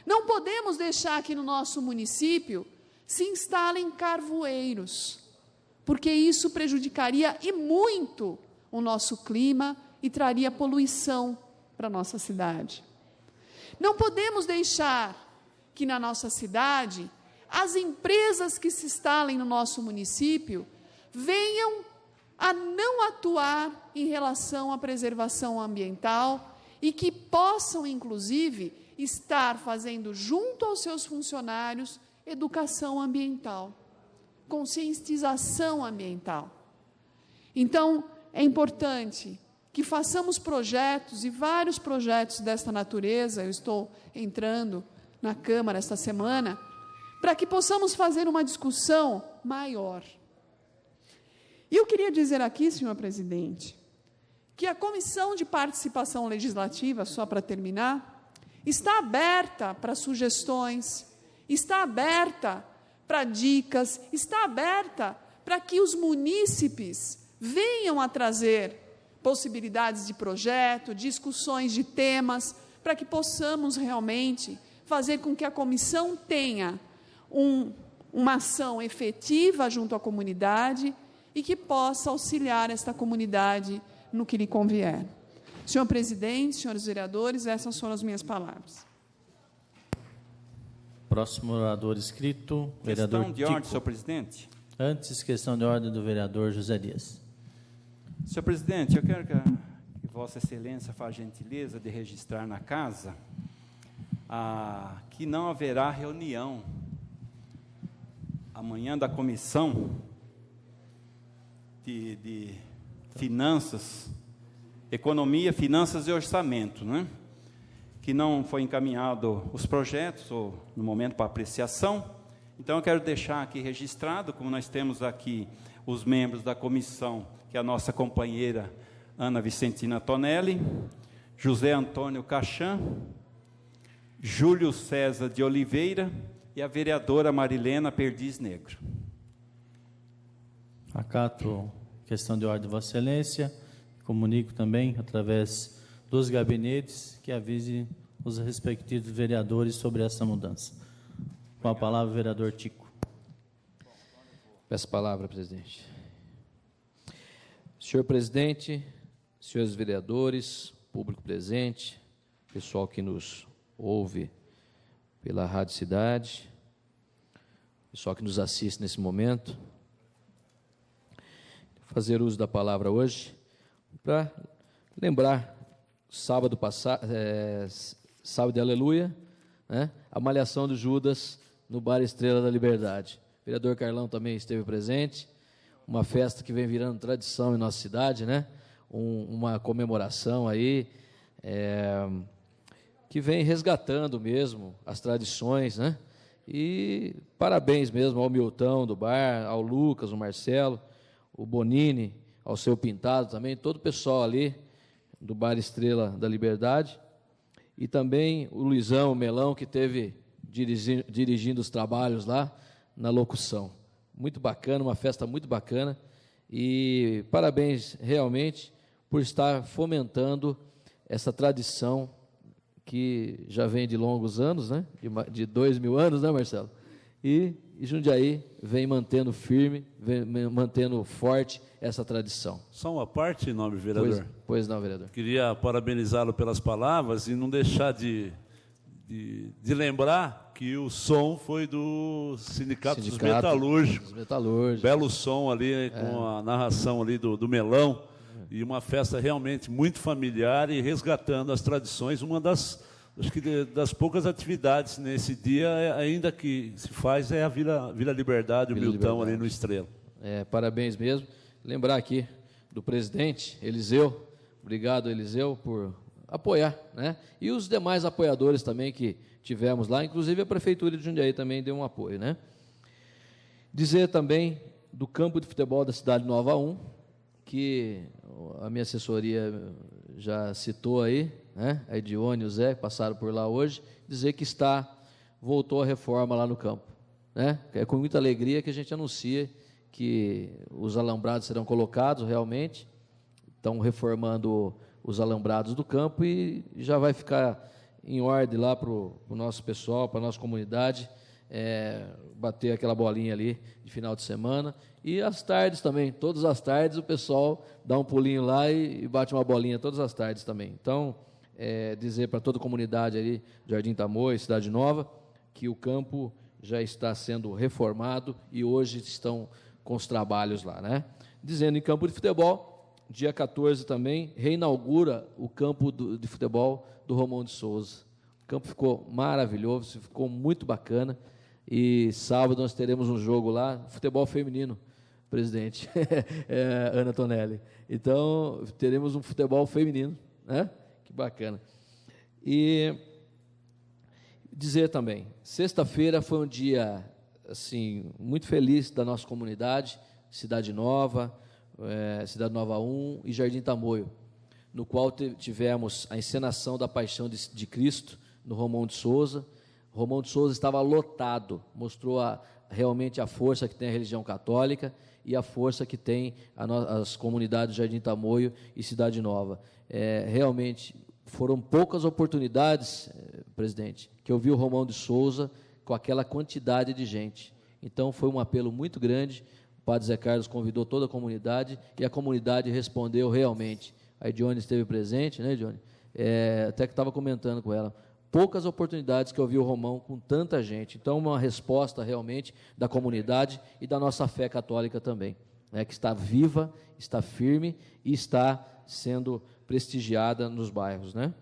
S9: Não podemos deixar que no nosso município se instalem carvoeiros, porque isso prejudicaria e muito o nosso clima e traria poluição para a nossa cidade. Não podemos deixar que na nossa cidade as empresas que se instalem no nosso município venham a não atuar em relação à preservação ambiental e que possam, inclusive, estar fazendo junto aos seus funcionários educação ambiental, conscientização ambiental. Então, é importante que façamos projetos, e vários projetos desta natureza, eu estou entrando na Câmara esta semana, para que possamos fazer uma discussão maior. E eu queria dizer aqui, senhor presidente, que a Comissão de Participação Legislativa, só para terminar, está aberta para sugestões, está aberta para dicas, está aberta para que os munícipes venham a trazer possibilidades de projeto, discussões de temas, para que possamos realmente fazer com que a comissão tenha uma ação efetiva junto à comunidade e que possa auxiliar esta comunidade no que lhe convier. Senhor presidente, senhores vereadores, essas foram as minhas palavras.
S3: Próximo orador inscrito, vereador
S8: Questão de ordem,
S3: Tico.
S8: senhor presidente.
S3: Antes, questão de ordem do vereador José Dias.
S8: Senhor presidente, eu quero que Vossa Excelência faça a gentileza de registrar na casa que não haverá reunião amanhã da Comissão de Finanças, Economia, Finanças e Orçamento, né? Que não foi encaminhado os projetos, ou no momento para apreciação. Então, eu quero deixar aqui registrado, como nós temos aqui os membros da comissão, que é a nossa companheira Ana Vicentina Tonelli, José Antônio Cachan, Júlio César de Oliveira e a vereadora Marilena Perdiz Negro.
S3: Acato questão de ordem de Vossa Excelência, comunico também, através dos gabinetes, que avise os respectivos vereadores sobre essa mudança. Com a palavra, o vereador Tico.
S10: Peço a palavra, presidente. Senhor presidente, senhores vereadores, público presente, pessoal que nos ouve pela Rádio Cidade, pessoal que nos assiste nesse momento, vou fazer uso da palavra hoje para lembrar, sábado passado, sábado de Aleluia, né, a malhação de Judas no Bar Estrela da Liberdade. O vereador Carlão também esteve presente, uma festa que vem virando tradição em nossa cidade, né? Uma comemoração aí, que vem resgatando mesmo as tradições, né? E parabéns mesmo ao Milton do bar, ao Lucas, o Marcelo, o Bonini, ao seu Pintado também, todo o pessoal ali do Bar Estrela da Liberdade, e também o Luizão, o Melão, que esteve dirigindo os trabalhos lá na locução. Muito bacana, uma festa muito bacana, e parabéns realmente por estar fomentando essa tradição que já vem de longos anos, né? De 2000 anos, né, Marcelo? E Jundiaí vem mantendo firme, vem mantendo forte essa tradição.
S11: Só uma parte, nobre vereador.
S10: Pois não, vereador.
S11: Queria parabenizá-lo pelas palavras e não deixar de lembrar que o som foi do Sindicato dos Metalúrgicos. Belo som ali, com a narração ali do Melão, e uma festa realmente muito familiar e resgatando as tradições. Uma das poucas atividades nesse dia, ainda que se faz, é a Vila Liberdade, o Milton ali no Estrela.
S10: Parabéns mesmo. Lembrar aqui do presidente Eliseu, obrigado, Eliseu, por apoiar, né? E os demais apoiadores também que tivemos lá, inclusive a Prefeitura de Jundiaí também deu um apoio, né? Dizer também do campo de futebol da Cidade Nova 1, que a minha assessoria já citou aí, né? A Edione e o Zé passaram por lá hoje, dizer que voltou a reforma lá no campo, né? É com muita alegria que a gente anuncia que os alambrados serão colocados realmente, estão reformando os alambrados do campo e já vai ficar em ordem lá para o nosso pessoal, para a nossa comunidade, bater aquela bolinha ali de final de semana. E às tardes também, todas as tardes o pessoal dá um pulinho lá e bate uma bolinha todas as tardes também. Então, dizer para toda a comunidade ali, Jardim Tamoio, Cidade Nova, que o campo já está sendo reformado e hoje estão com os trabalhos lá, né? Dizendo em campo de futebol, dia 14 também, reinaugura o campo de futebol do Romão de Souza. O campo ficou maravilhoso, ficou muito bacana, e sábado nós teremos um jogo lá, futebol feminino, presidente, Ana Tonelli. Então, teremos um futebol feminino, né? Que bacana. E dizer também, sexta-feira foi um dia, assim, muito feliz da nossa comunidade, Cidade Nova, Cidade Nova 1 e Jardim Tamoio, no qual tivemos a encenação da Paixão de Cristo, no Romão de Souza. Romão de Souza estava lotado, mostrou realmente a força que tem a religião católica e a força que tem as comunidades do Jardim Tamoio e Cidade Nova. Realmente foram poucas oportunidades, presidente, que eu vi o Romão de Souza com aquela quantidade de gente. Então foi um apelo muito grande, o padre Zé Carlos convidou toda a comunidade e a comunidade respondeu realmente. A Edione esteve presente, né, Edione? Até que estava comentando com ela. Poucas oportunidades que eu vi o Romão com tanta gente. Então, uma resposta realmente da comunidade e da nossa fé católica também, né, que está viva, está firme e está sendo prestigiada nos bairros, né?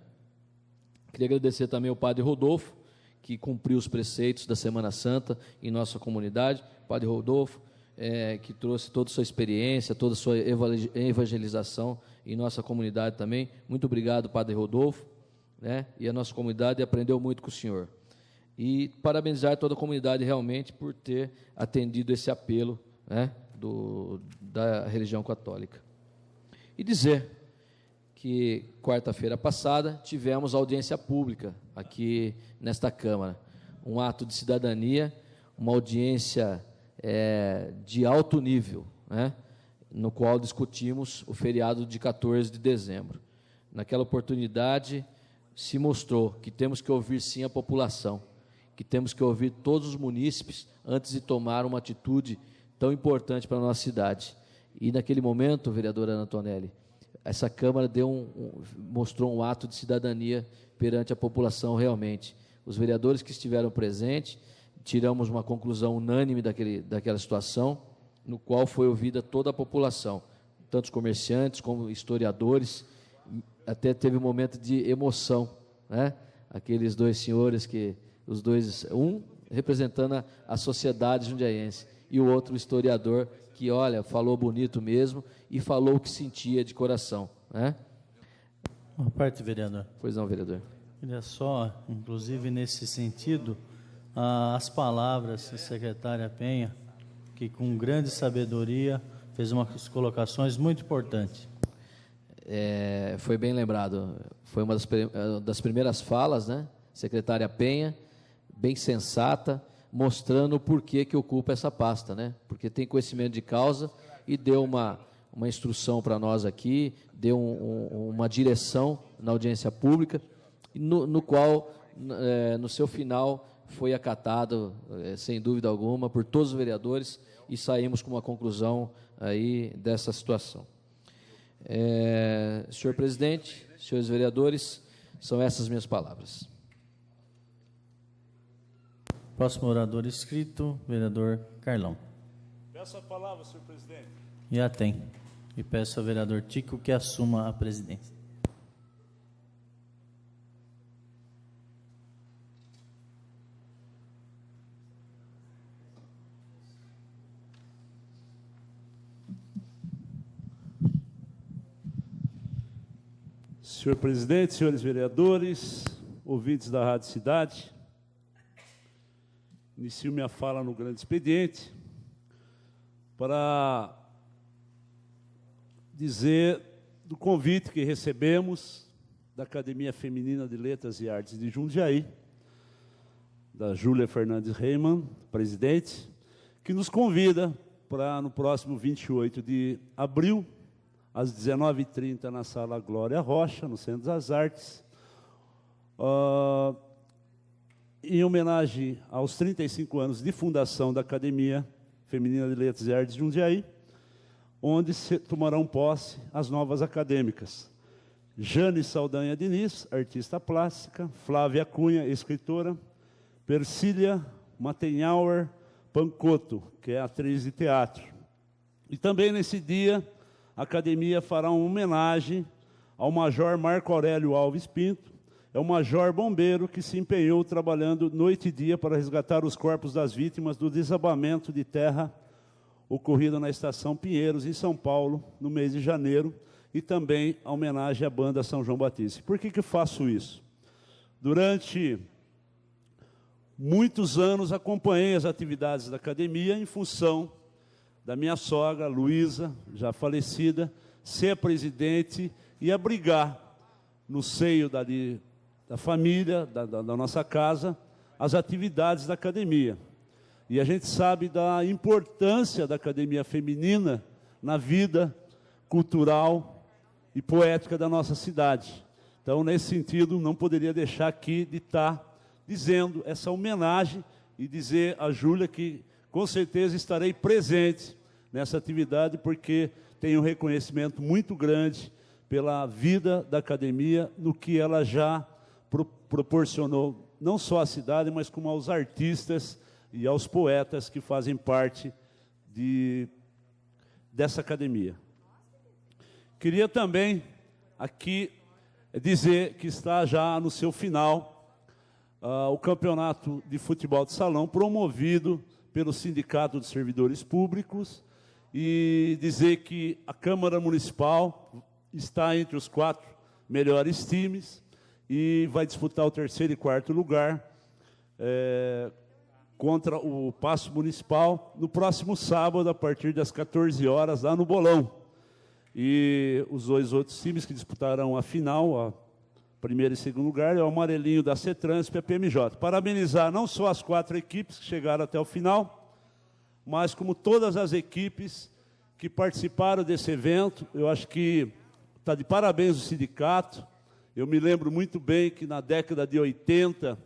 S10: Queria agradecer também ao padre Rodolfo, que cumpriu os preceitos da Semana Santa em nossa comunidade. Padre Rodolfo, que trouxe toda a sua experiência, toda a sua evangelização em nossa comunidade também. Muito obrigado, padre Rodolfo. Né? E a nossa comunidade aprendeu muito com o senhor. E parabenizar toda a comunidade realmente por ter atendido esse apelo, né, da religião católica. E dizer que quarta-feira passada tivemos audiência pública aqui nesta Câmara, um ato de cidadania, uma audiência de alto nível, né, no qual discutimos o feriado de 14 de dezembro. Naquela oportunidade, se mostrou que temos que ouvir sim a população, que temos que ouvir todos os munícipes antes de tomar uma atitude tão importante para a nossa cidade. E naquele momento, vereadora Ana Tonelli, essa Câmara mostrou um ato de cidadania perante a população realmente. Os vereadores que estiveram presentes, tiramos uma conclusão unânime daquela situação, no qual foi ouvida toda a população, tanto os comerciantes como historiadores. Até teve um momento de emoção, né? Aqueles dois senhores um representando a sociedade jundiaense e o outro historiador que, olha, falou bonito mesmo e falou o que sentia de coração, né?
S3: Uma parte, vereador.
S10: Pois não, vereador.
S3: Queria só, inclusive nesse sentido, as palavras da secretária Penha, que com grande sabedoria fez umas colocações muito importantes.
S10: Foi bem lembrado, foi uma das primeiras falas, né? Secretária Penha, bem sensata, mostrando o porquê que ocupa essa pasta, né? Porque tem conhecimento de causa e deu uma instrução para nós aqui, deu uma direção na audiência pública, no qual, no seu final, foi acatado, sem dúvida alguma, por todos os vereadores e saímos com uma conclusão aí dessa situação. Senhor presidente, senhores vereadores, são essas minhas palavras.
S3: Próximo orador inscrito, vereador Carlão.
S11: Peço a palavra, senhor presidente.
S3: Já tem. E peço ao vereador Tico que assuma a presidência.
S11: Senhor presidente, senhores vereadores, ouvintes da Rádio Cidade, inicio minha fala no grande expediente para dizer do convite que recebemos da Academia Feminina de Letras e Artes de Jundiaí, da Júlia Fernandes Reimann, presidente, que nos convida para no próximo 28 de abril, às 19h30, na Sala Glória Rocha, no Centro das Artes, em homenagem aos 35 anos de fundação da Academia Feminina de Letras e Artes de Jundiaí, onde se tomarão posse as novas acadêmicas. Jane Saldanha Diniz, artista plástica, Flávia Cunha, escritora, Persília Mattenhauer Pancotto, que é atriz de teatro. E também nesse dia, a Academia fará uma homenagem ao Major Marco Aurélio Alves Pinto, é um major bombeiro que se empenhou trabalhando noite e dia para resgatar os corpos das vítimas do desabamento de terra ocorrido na Estação Pinheiros, em São Paulo, no mês de janeiro, e também a homenagem à banda São João Batista. Por que eu faço isso? Durante muitos anos acompanhei as atividades da academia em função da minha sogra, Luísa, já falecida, ser a presidente e abrigar no seio da família, da nossa casa, as atividades da academia. E a gente sabe da importância da academia feminina na vida cultural e poética da nossa cidade. Então, nesse sentido, não poderia deixar aqui de estar dizendo essa homenagem e dizer a Júlia que, com certeza, estarei presente nessa atividade, porque tenho um reconhecimento muito grande pela vida da academia, no que ela já proporcionou, não só à cidade, mas como aos artistas e aos poetas que fazem parte dessa academia. Queria também aqui dizer que está já no seu final o campeonato de futebol de salão promovido pelo Sindicato de Servidores Públicos e dizer que a Câmara Municipal está entre os 4 melhores times e vai disputar o 3º e 4º lugar contra o Paço Municipal no próximo sábado, a partir das 14 horas, lá no Bolão. E os 2 outros times que disputarão a final, a 1º e 2º lugar, é o Amarelinho da CETRANSP e a PMJ. Parabenizar não só as 4 equipes que chegaram até o final, mas como todas as equipes que participaram desse evento. Eu acho que está de parabéns o sindicato. Eu me lembro muito bem que na década de 80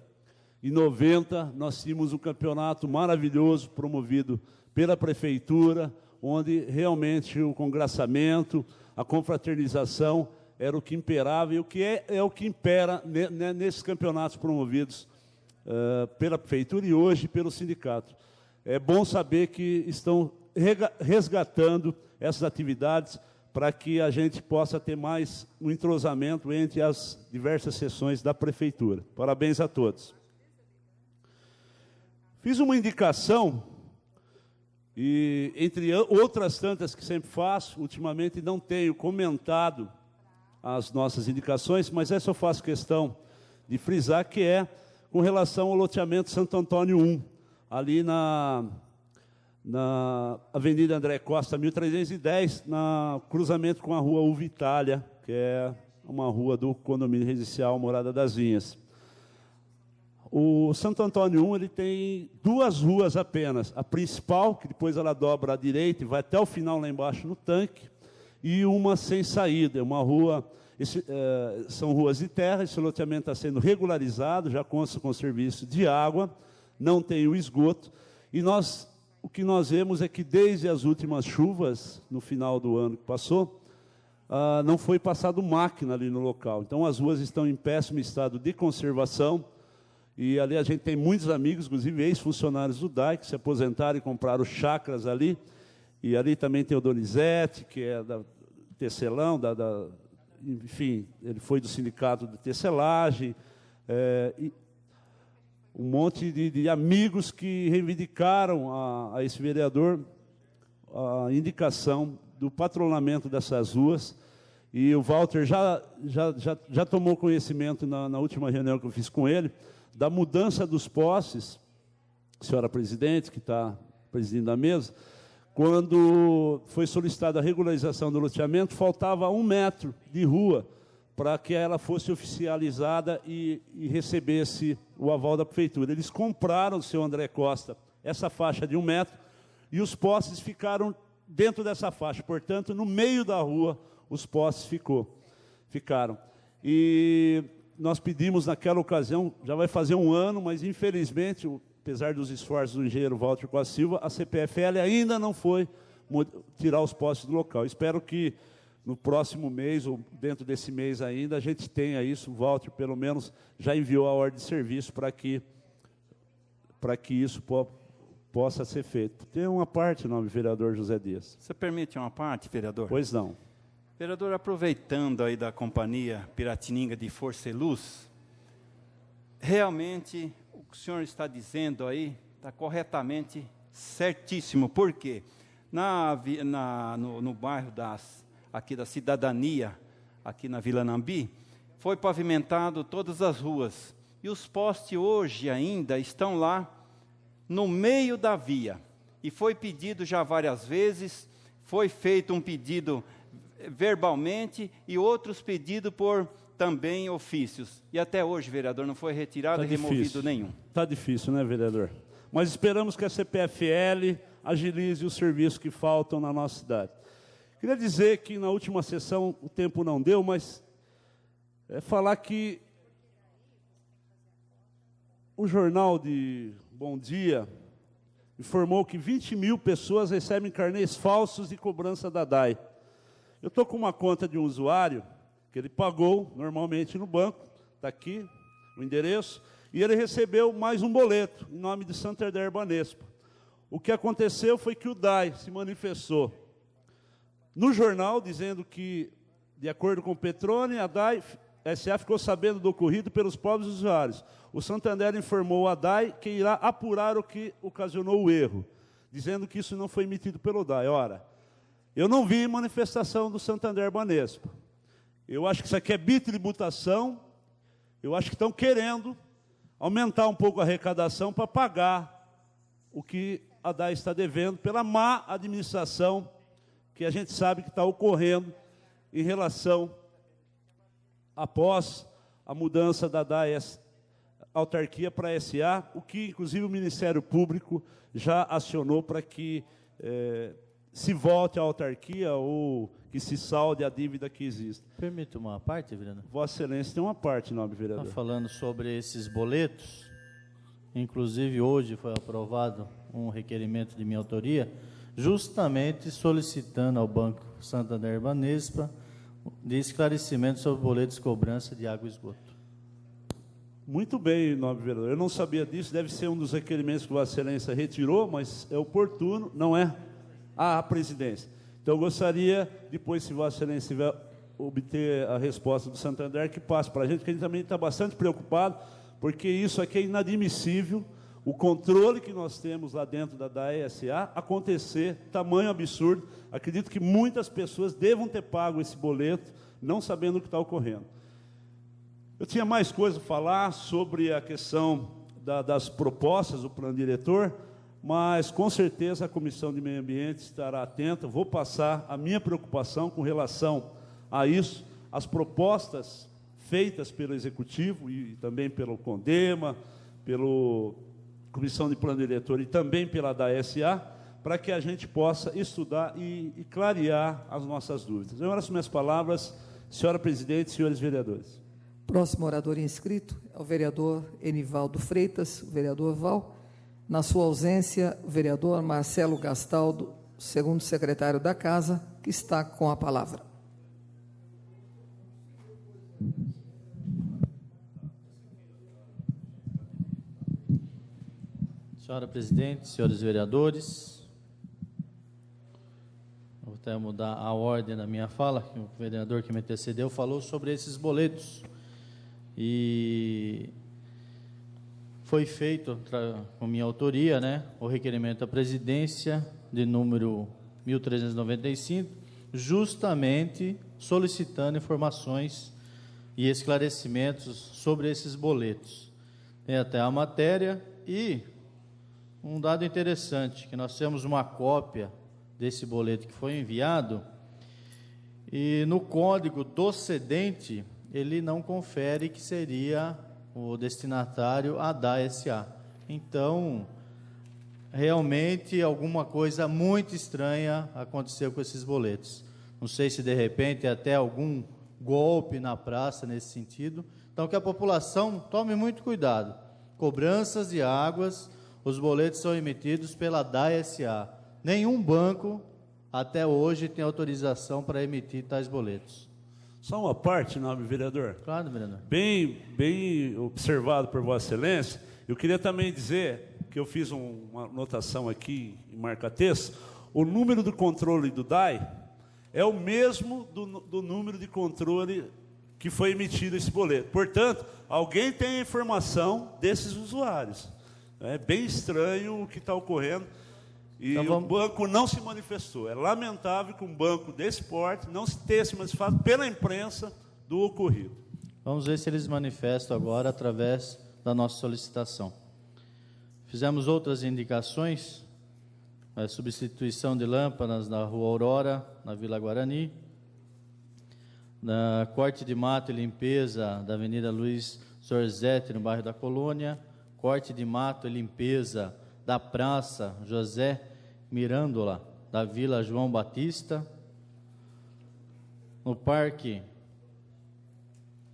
S11: e 90 nós tínhamos um campeonato maravilhoso promovido pela prefeitura, onde realmente o congraçamento, a confraternização era o que imperava e o que é o que impera nesses campeonatos promovidos pela prefeitura e hoje pelo sindicato. É bom saber que estão resgatando essas atividades para que a gente possa ter mais um entrosamento entre as diversas seções da prefeitura. Parabéns a todos. Fiz uma indicação, e entre outras tantas que sempre faço, ultimamente não tenho comentado as nossas indicações, mas essa eu faço questão de frisar, que é com relação ao loteamento Santo Antônio 1, ali na Avenida André Costa, 1310, no cruzamento com a rua Uva Itália, que é uma rua do condomínio residencial Morada das Vinhas. O Santo Antônio 1 ele tem 2 ruas apenas. A principal, que depois ela dobra à direita e vai até o final lá embaixo no tanque, e uma sem saída. É uma rua, são ruas de terra, esse loteamento está sendo regularizado, já consta com o serviço de água, não tem o esgoto, e o que nós vemos é que desde as últimas chuvas, no final do ano que passou, não foi passado máquina ali no local. Então as ruas estão em péssimo estado de conservação, e ali a gente tem muitos amigos, inclusive ex-funcionários do DAI, que se aposentaram e compraram chácaras ali, e ali também tem o Donizete, que é da tecelão, enfim, ele foi do sindicato de tecelagem, e um monte de amigos que reivindicaram a esse vereador a indicação do patrulhamento dessas ruas, e o Walter já tomou conhecimento na última reunião que eu fiz com ele, da mudança dos postes, senhora presidente, que está presidindo a mesa, quando foi solicitada a regularização do loteamento, faltava 1 metro de rua para que ela fosse oficializada e recebesse o aval da prefeitura. Eles compraram, seu André Costa, essa faixa de 1 metro, e os postes ficaram dentro dessa faixa, portanto, no meio da rua, os postes ficaram. E nós pedimos naquela ocasião, já vai fazer 1 ano, mas infelizmente, apesar dos esforços do engenheiro Walter Costa Silva, a CPFL ainda não foi tirar os postes do local. Espero que no próximo mês, ou dentro desse mês ainda, a gente tenha isso. O Walter, pelo menos, já enviou a ordem de serviço para que isso possa ser feito. Tem uma parte, nobre vereador José Dias.
S8: Você permite uma parte, vereador?
S11: Pois não.
S8: Vereador, aproveitando aí da companhia Piratininga de Força e Luz, realmente o que o senhor está dizendo aí está corretamente certíssimo. Por quê? No bairro aqui da Cidadania, aqui na Vila Nambi, foi pavimentado todas as ruas. E os postes hoje ainda estão lá no meio da via. E foi pedido já várias vezes, foi feito um pedido verbalmente e outros pedidos por também ofícios. E até hoje, vereador, não foi retirado e removido nenhum.
S11: Está difícil, né, vereador? Mas esperamos que a CPFL agilize os serviços que faltam na nossa cidade. Queria dizer que na última sessão o tempo não deu, mas falar que o jornal de Bom Dia informou que 20 mil pessoas recebem carnês falsos de cobrança da DAI. Eu estou com uma conta de um usuário que ele pagou normalmente no banco, está aqui o endereço, e ele recebeu mais um boleto em nome de Santander Banespa. O que aconteceu foi que o DAI se manifestou no jornal dizendo que, de acordo com o Petrone, a DAI SA ficou sabendo do ocorrido pelos próprios usuários. O Santander informou a DAI que irá apurar o que ocasionou o erro, dizendo que isso não foi emitido pelo DAI. Ora, eu não vi manifestação do Santander Banespa. Eu acho que isso aqui é bitributação. Eu acho que estão querendo aumentar um pouco a arrecadação para pagar o que a DAI está devendo pela má administração que a gente sabe que está ocorrendo em relação após a mudança da DAI autarquia para SA, o que inclusive o Ministério Público já acionou para que se volte à autarquia ou que se salde a dívida que existe.
S3: Permite uma parte, vereador?
S11: Vossa Excelência tem uma parte, nobre vereador.
S3: Está falando sobre esses boletos. Inclusive, hoje foi aprovado um requerimento de minha autoria, justamente solicitando ao Banco Santander Banespa de esclarecimento sobre boletos de cobrança de água e esgoto.
S11: Muito bem, nobre vereador. Eu não sabia disso, deve ser um dos requerimentos que Vossa Excelência retirou, mas é oportuno, não é? A presidência. Então, eu gostaria, depois, se Vossa Excelência tiver obter a resposta do Santander, que passe para a gente, porque a gente também está bastante preocupado, porque isso aqui é inadmissível, o controle que nós temos lá dentro da DAE SA acontecer, tamanho absurdo. Acredito que muitas pessoas devam ter pago esse boleto, não sabendo o que está ocorrendo. Eu tinha mais coisa a falar sobre a questão das propostas do plano diretor, mas com certeza a Comissão de Meio Ambiente estará atenta. Vou passar a minha preocupação com relação a isso, as propostas feitas pelo Executivo e também pelo CONDEMA, pela Comissão de Plano Diretor e também pela DAE-SA, para que a gente possa estudar e clarear as nossas dúvidas. Eu agradeço minhas palavras, senhora presidente, senhores vereadores.
S2: Próximo orador inscrito é o vereador Enivaldo Freitas, o vereador Val. Na sua ausência, o vereador Marcelo Gastaldo, segundo secretário da Casa, que está com a palavra.
S3: Senhora presidente, senhores vereadores, eu vou até mudar a ordem da minha fala, que o vereador que me antecedeu falou sobre esses boletos. E foi feito, com minha autoria, o requerimento à presidência, de número 1395, justamente solicitando informações e esclarecimentos sobre esses boletos. Tem até a matéria e um dado interessante, que nós temos uma cópia desse boleto que foi enviado, e no código do cedente, ele não confere que seria o destinatário a DAE-SA. Então, realmente, alguma coisa muito estranha aconteceu com esses boletos. Não sei se, de repente, até algum golpe na praça nesse sentido. Então, que a população tome muito cuidado. Cobranças de águas, os boletos são emitidos pela DAE-SA. Nenhum banco até hoje tem autorização para emitir tais boletos.
S11: Só uma parte, nobre vereador.
S3: Claro, vereador.
S11: Bem observado por Vossa Excelência. Eu queria também dizer que eu fiz uma anotação aqui em marca-texto. O número do controle do DAI é o mesmo do número de controle que foi emitido esse boleto. Portanto, alguém tem a informação desses usuários. É bem estranho o que está ocorrendo. E então, o banco não se manifestou. É lamentável que um banco desse porte não se tenha se manifestado pela imprensa do ocorrido.
S3: Vamos ver se eles manifestam agora através da nossa solicitação. Fizemos outras indicações, a substituição de lâmpadas na Rua Aurora, na Vila Guarani, na corte de mato e limpeza da Avenida Luiz Sorzete, no bairro da Colônia, corte de mato e limpeza da Praça José Mirândola, da Vila João Batista, no Parque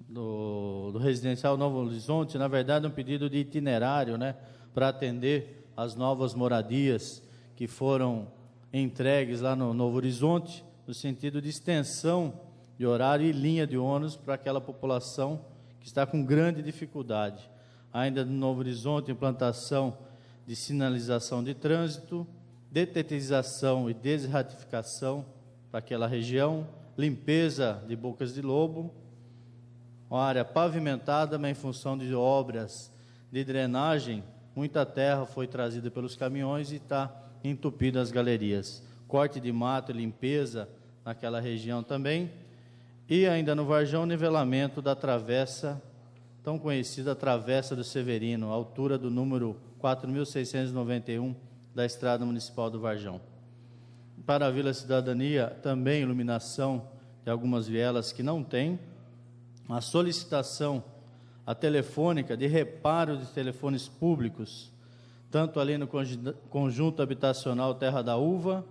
S3: do Residencial Novo Horizonte, na verdade um pedido de itinerário, né, para atender as novas moradias que foram entregues lá no Novo Horizonte, no sentido de extensão de horário e linha de ônibus para aquela população que está com grande dificuldade. Ainda no Novo Horizonte, implantação de sinalização de trânsito, detetização e desratificação para aquela região, limpeza de bocas de lobo, uma área pavimentada, mas em função de obras de drenagem, muita terra foi trazida pelos caminhões e está entupida as galerias. Corte de mato e limpeza naquela região também. E ainda no Varjão, nivelamento da travessa, tão conhecida Travessa do Severino, altura do número 4.691 da Estrada Municipal do Varjão. Para a Vila Cidadania, também iluminação de algumas vielas que não tem, a solicitação a telefônica de reparo de telefones públicos, tanto ali no Conjunto Habitacional Terra da Uva,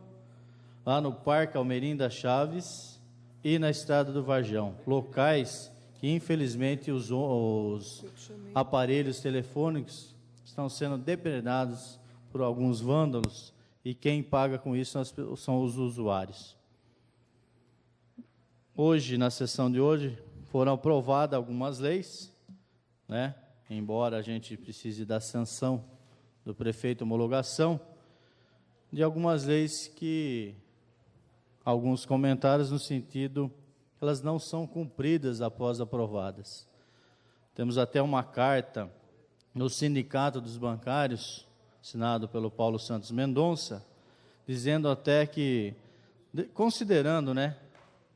S3: lá no Parque Almerinda Chaves e na Estrada do Varjão, locais que infelizmente os aparelhos telefônicos estão sendo depredados por alguns vândalos e quem paga com isso são os usuários. Hoje, na sessão de hoje, foram aprovadas algumas leis, né? Embora a gente precise da sanção do prefeito, homologação, de algumas leis que, alguns comentários no sentido que elas não são cumpridas após aprovadas. Temos até uma carta no Sindicato dos Bancários, assinado pelo Paulo Santos Mendonça, dizendo até que, considerando, né,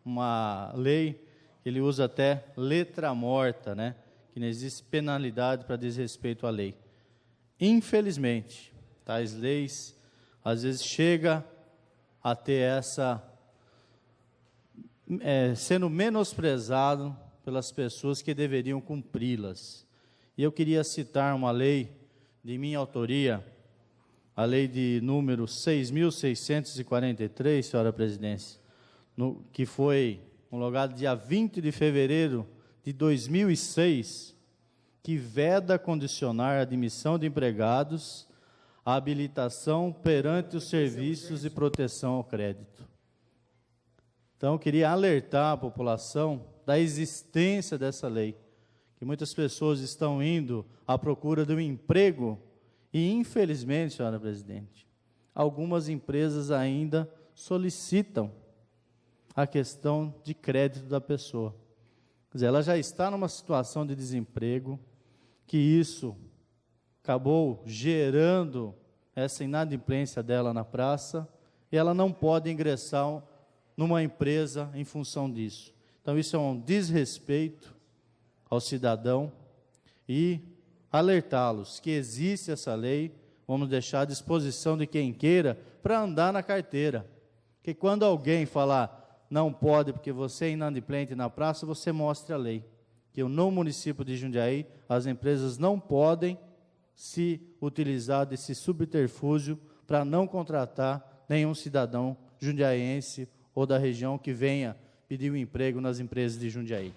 S3: uma lei, ele usa até letra morta, né, que não existe penalidade para desrespeito à lei. Infelizmente, tais leis, às vezes, chega a ter essa, sendo menosprezado pelas pessoas que deveriam cumpri-las. E eu queria citar uma lei de minha autoria, a lei de número 6.643, senhora presidência, que foi homologada dia 20 de fevereiro de 2006, que veda condicionar a admissão de empregados à habilitação perante os serviços de proteção ao crédito. Então, eu queria alertar a população da existência dessa lei, que muitas pessoas estão indo à procura de um emprego e, infelizmente, senhora presidente, algumas empresas ainda solicitam a questão de crédito da pessoa. Quer dizer, ela já está numa situação de desemprego, que isso acabou gerando essa inadimplência dela na praça, e ela não pode ingressar numa empresa em função disso. Então, isso é um desrespeito ao cidadão e alertá-los que existe essa lei, vamos deixar à disposição de quem queira para andar na carteira. Que quando alguém falar não pode porque você é inadimplente na praça, você mostre a lei. Que no município de Jundiaí, as empresas não podem se utilizar desse subterfúgio para não contratar nenhum cidadão jundiaiense ou da região que venha pedir um emprego nas empresas de Jundiaí.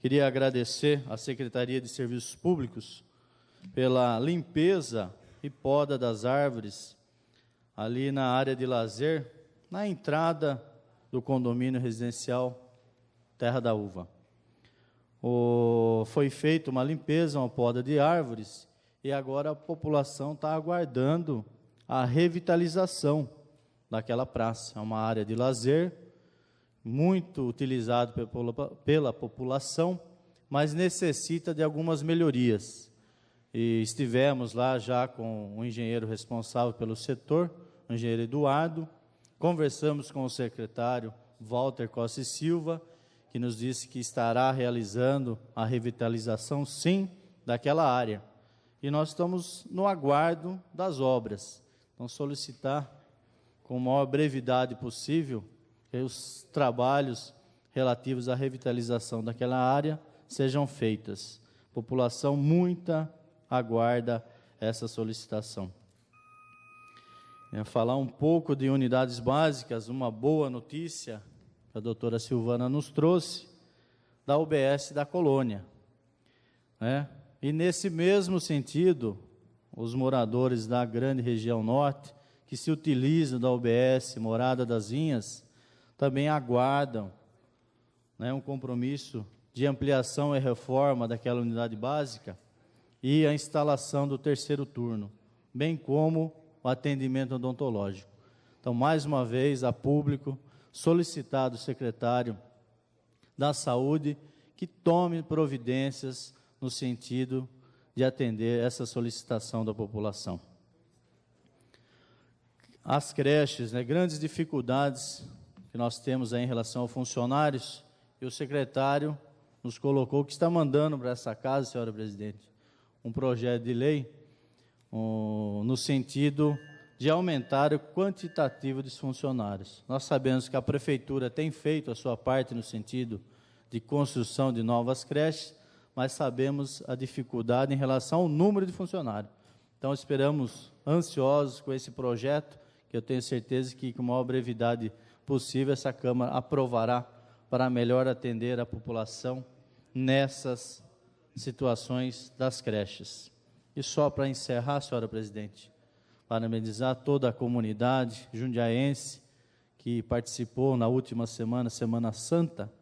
S3: Queria agradecer à Secretaria de Serviços Públicos pela limpeza e poda das árvores ali na área de lazer, na entrada do condomínio residencial Terra da Uva. Foi feita uma limpeza, uma poda de árvores, e agora a população está aguardando a revitalização daquela praça. É uma área de lazer, muito utilizado pela população, mas necessita de algumas melhorias. E estivemos lá já com o engenheiro responsável pelo setor, o engenheiro Eduardo, conversamos com o secretário Walter Costa e Silva, que nos disse que estará realizando a revitalização, sim, daquela área. E nós estamos no aguardo das obras. Então, solicitar, com a maior brevidade possível, que os trabalhos relativos à revitalização daquela área sejam feitas. A população muita aguarda essa solicitação. Falar um pouco de unidades básicas, uma boa notícia que a doutora Silvana nos trouxe, da UBS da Colônia. E nesse mesmo sentido, os moradores da grande região norte, que se utilizam da UBS Morada das Vinhas, também aguardam um compromisso de ampliação e reforma daquela unidade básica e a instalação do terceiro turno, bem como o atendimento odontológico. Então, mais uma vez, a público, solicitado o secretário da Saúde que tome providências no sentido de atender essa solicitação da população. As creches, grandes dificuldades que nós temos aí em relação aos funcionários, e o secretário nos colocou que está mandando para essa casa, senhora presidente, um projeto de lei no sentido de aumentar o quantitativo dos funcionários. Nós sabemos que a prefeitura tem feito a sua parte no sentido de construção de novas creches, mas sabemos a dificuldade em relação ao número de funcionários. Então, esperamos ansiosos com esse projeto, que eu tenho certeza que, com a maior brevidade possível, essa Câmara aprovará para melhor atender a população nessas situações das creches. E só para encerrar, senhora presidente, parabenizar toda a comunidade jundiaense que participou na última semana, Semana Santa,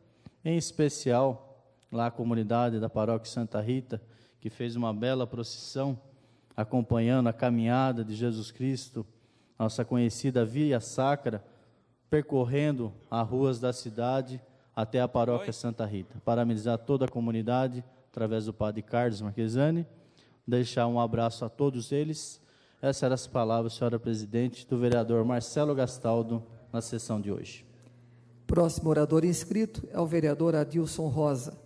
S3: em especial lá a comunidade da Paróquia Santa Rita, que fez uma bela procissão, acompanhando a caminhada de Jesus Cristo, nossa conhecida Via Sacra, percorrendo as ruas da cidade até a Paróquia Santa Rita. Parabenizar toda a comunidade, através do padre Carlos Marquesani, deixar um abraço a todos eles. Essas eram as palavras, senhora presidente, do vereador Marcelo Gastaldo, na sessão de hoje.
S2: Próximo orador inscrito é o vereador Adilson Rosa.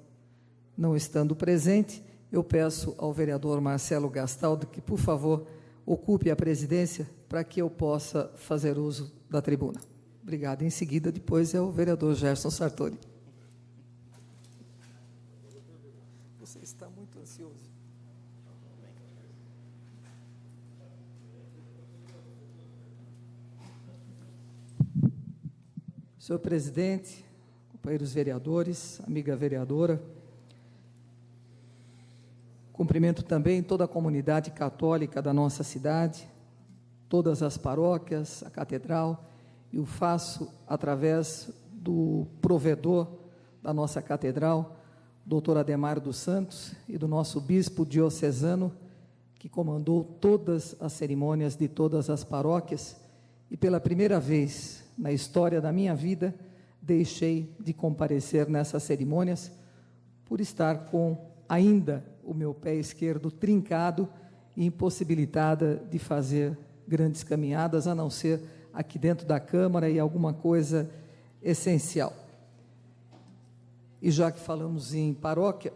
S2: Não estando presente, eu peço ao vereador Marcelo Gastaldo que, por favor, ocupe a presidência para que eu possa fazer uso da tribuna. Obrigado. Em seguida, depois é o vereador Gerson Sartori. Você está muito ansioso. Senhor presidente, companheiros vereadores, amiga vereadora, cumprimento também toda a comunidade católica da nossa cidade, todas as paróquias, a catedral, e o faço através do provedor da nossa catedral, doutor Ademar dos Santos, e do nosso bispo diocesano, que comandou todas as cerimônias de todas as paróquias, e pela primeira vez na história da minha vida, deixei de comparecer nessas cerimônias, por estar com ainda o meu pé esquerdo trincado e impossibilitada de fazer grandes caminhadas, a não ser aqui dentro da Câmara e alguma coisa essencial. E já que falamos em paróquia,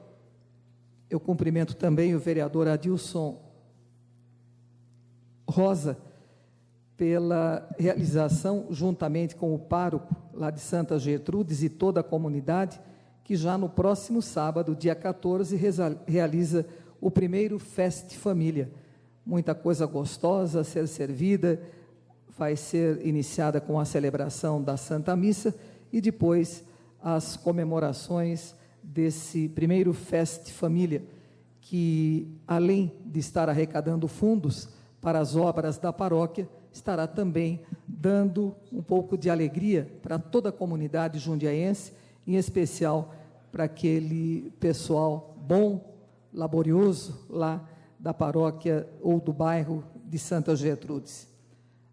S2: eu cumprimento também o vereador Adilson Rosa pela realização, juntamente com o pároco lá de Santa Gertrudes e toda a comunidade, que já no próximo sábado, dia 14, realiza o primeiro Fest Família. Muita coisa gostosa a ser servida, vai ser iniciada com a celebração da Santa Missa e depois as comemorações desse primeiro Fest Família, que além de estar arrecadando fundos para as obras da paróquia, estará também dando um pouco de alegria para toda a comunidade jundiaense, em especial para aquele pessoal bom, laborioso, lá da paróquia ou do bairro de Santa Gertrudes.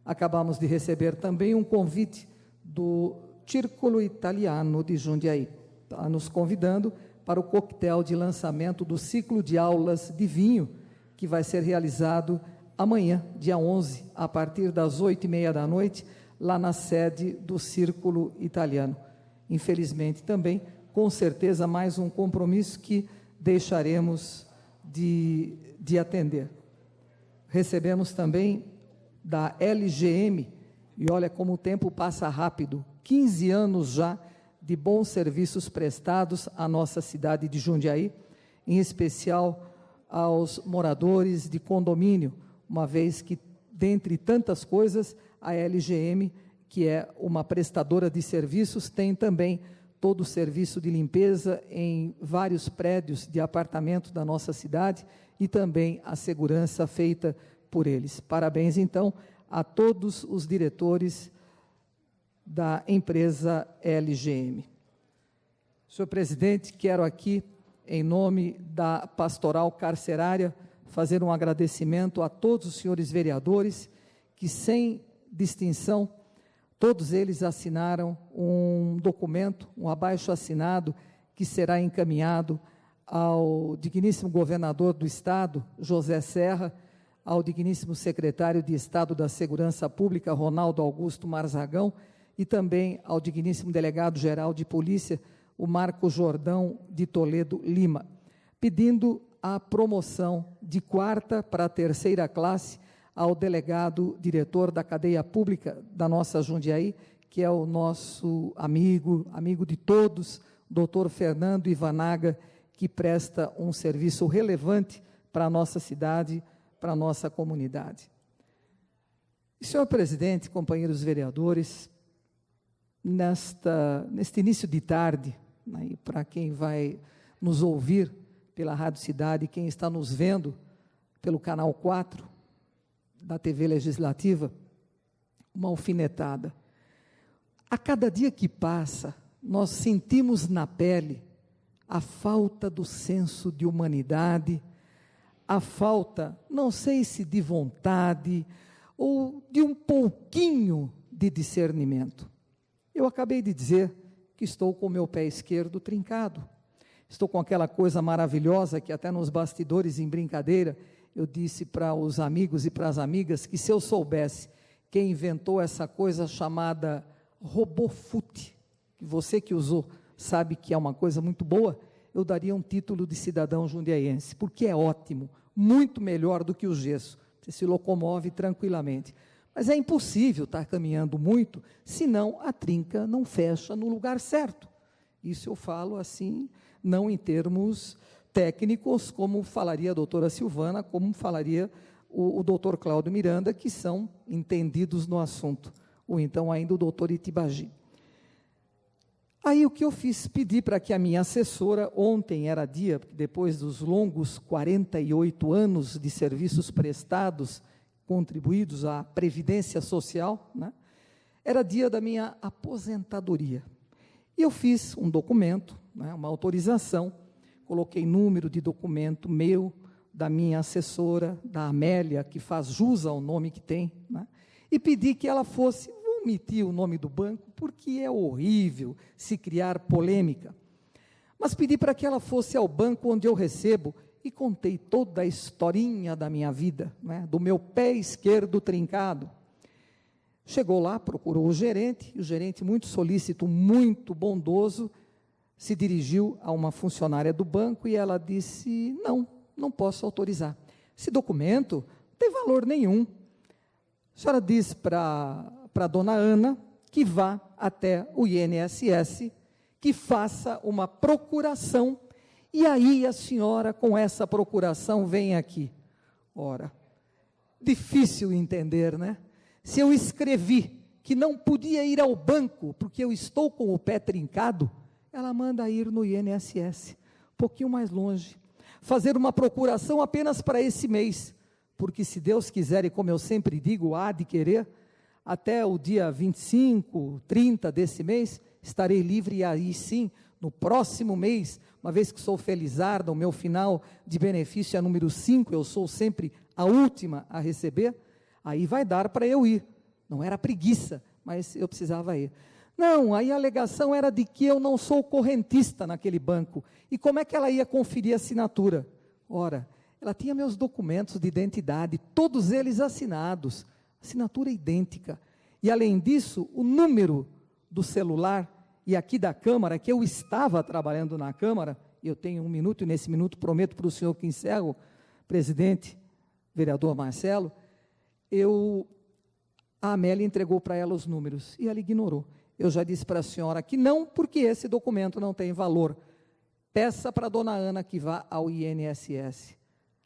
S2: Acabamos de receber também um convite do Círculo Italiano de Jundiaí, está nos convidando para o coquetel de lançamento do ciclo de aulas de vinho, que vai ser realizado amanhã, dia 11, a partir das 8h30 da noite, lá na sede do Círculo Italiano. Infelizmente também, com certeza, mais um compromisso que deixaremos de atender. Recebemos também da LGM, e olha como o tempo passa rápido, 15 anos já de bons serviços prestados à nossa cidade de Jundiaí, em especial aos moradores de condomínio, uma vez que, dentre tantas coisas, a LGM, que é uma prestadora de serviços, tem também todo o serviço de limpeza em vários prédios de apartamento da nossa cidade e também a segurança feita por eles. Parabéns, então, a todos os diretores da empresa LGM. Senhor presidente, quero aqui, em nome da Pastoral Carcerária, fazer um agradecimento a todos os senhores vereadores que, sem distinção, todos eles assinaram um documento, um abaixo-assinado, que será encaminhado ao digníssimo governador do Estado, José Serra, ao digníssimo secretário de Estado da Segurança Pública, Ronaldo Augusto Marzagão, e também ao digníssimo delegado-geral de Polícia, o Marco Jordão de Toledo Lima, pedindo a promoção de 4ª para a 3ª classe ao delegado-diretor da cadeia pública da nossa Jundiaí, que é o nosso amigo de todos, doutor Fernando Ivanaga, que presta um serviço relevante para a nossa cidade, para a nossa comunidade. E, senhor presidente, companheiros vereadores, neste início de tarde, né, e para quem vai nos ouvir pela Rádio Cidade, quem está nos vendo pelo canal 4 da TV Legislativa, uma alfinetada. A cada dia que passa, nós sentimos na pele a falta do senso de humanidade, a falta, não sei se de vontade, ou de um pouquinho de discernimento. Eu acabei de dizer que estou com o meu pé esquerdo trincado. Estou com aquela coisa maravilhosa que até nos bastidores, em brincadeira, eu disse para os amigos e para as amigas que se eu soubesse quem inventou essa coisa chamada RoboFoot, que você que usou sabe que é uma coisa muito boa, eu daria um título de cidadão jundiaense, porque é ótimo, muito melhor do que o gesso, você se locomove tranquilamente. Mas é impossível estar caminhando muito, senão a trinca não fecha no lugar certo. Isso eu falo assim, não em termos técnicos, como falaria a doutora Silvana, como falaria o doutor Cláudio Miranda, que são entendidos no assunto, ou então ainda o doutor Itibagi. Aí o que eu fiz? Pedi para que a minha assessora, ontem era dia, depois dos longos 48 anos de serviços prestados, contribuídos à Previdência Social, né, era dia da minha aposentadoria. E eu fiz um documento, né, uma autorização, coloquei número de documento meu, da minha assessora, da Amélia, que faz jus ao nome que tem, né, e pedi que ela fosse, vou omitir o nome do banco, porque é horrível se criar polêmica, mas pedi para que ela fosse ao banco onde eu recebo, e contei toda a historinha da minha vida, né, do meu pé esquerdo trincado. Chegou lá, procurou o gerente, e o gerente, muito solícito, muito bondoso, se dirigiu a uma funcionária do banco e ela disse: não posso autorizar. Esse documento não tem valor nenhum. A senhora diz para a dona Ana que vá até o INSS, que faça uma procuração, e aí a senhora, com essa procuração, vem aqui. Ora, difícil entender, né? Se eu escrevi que não podia ir ao banco, porque eu estou com o pé trincado, ela manda ir no INSS, um pouquinho mais longe, fazer uma procuração apenas para esse mês, porque se Deus quiser, e como eu sempre digo, há de querer, até o dia 25, 30 desse mês, estarei livre, e aí sim, no próximo mês, uma vez que sou felizarda, o meu final de benefício é número 5, eu sou sempre a última a receber, aí vai dar para eu ir. Não era preguiça, mas eu precisava ir. Não, aí a alegação era de que eu não sou correntista naquele banco. E como é que ela ia conferir a assinatura? Ora, ela tinha meus documentos de identidade, todos eles assinados, assinatura idêntica. E além disso, o número do celular, e aqui da Câmara, que eu estava trabalhando na Câmara, eu tenho 1 minuto, e nesse minuto prometo para o senhor que encerro, presidente, vereador Marcelo, a Amélia entregou para ela os números, e ela ignorou. Eu já disse para a senhora que não, porque esse documento não tem valor. Peça para a dona Ana que vá ao INSS.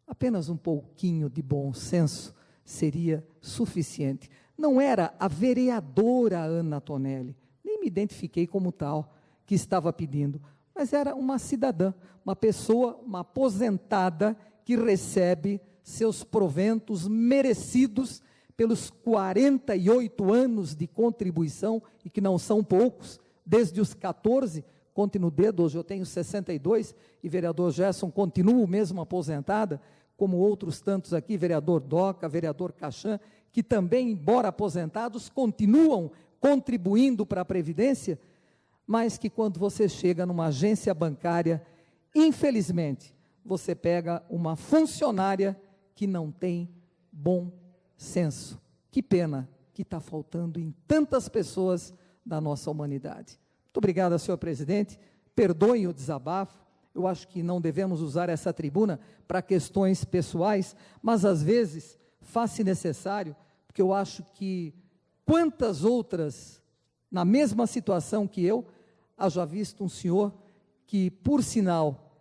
S2: Apenas um pouquinho de bom senso seria suficiente. Não era a vereadora Ana Tonelli, nem me identifiquei como tal, que estava pedindo, mas era uma cidadã, uma pessoa, uma aposentada, que recebe seus proventos merecidos pelos 48 anos de contribuição, e que não são poucos, desde os 14, conte no dedo, hoje eu tenho 62, e vereador Gerson continua mesmo aposentada, como outros tantos aqui, vereador Doca, vereador Cachan, que também, embora aposentados, continuam contribuindo para a Previdência, mas que quando você chega numa agência bancária, infelizmente, você pega uma funcionária que não tem bom senso. Que pena que está faltando em tantas pessoas da nossa humanidade. Muito obrigado, senhor presidente. Perdoem o desabafo. Eu acho que não devemos usar essa tribuna para questões pessoais, mas às vezes faz-se necessário, porque eu acho que quantas outras, na mesma situação que eu, haja visto um senhor que, por sinal,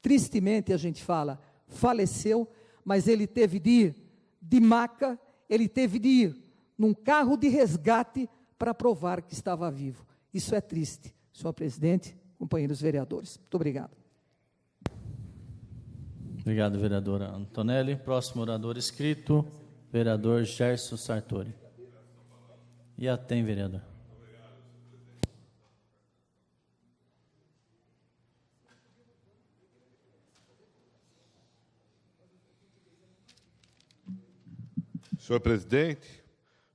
S2: tristemente a gente fala, faleceu, mas ele teve de ir de maca, ele teve de ir num carro de resgate para provar que estava vivo. Isso é triste, senhor presidente, companheiros vereadores. Muito obrigado.
S3: Obrigado, vereadora Antonelli. Próximo orador inscrito, vereador Gerson Sartori. E tem, vereador.
S6: Senhor presidente,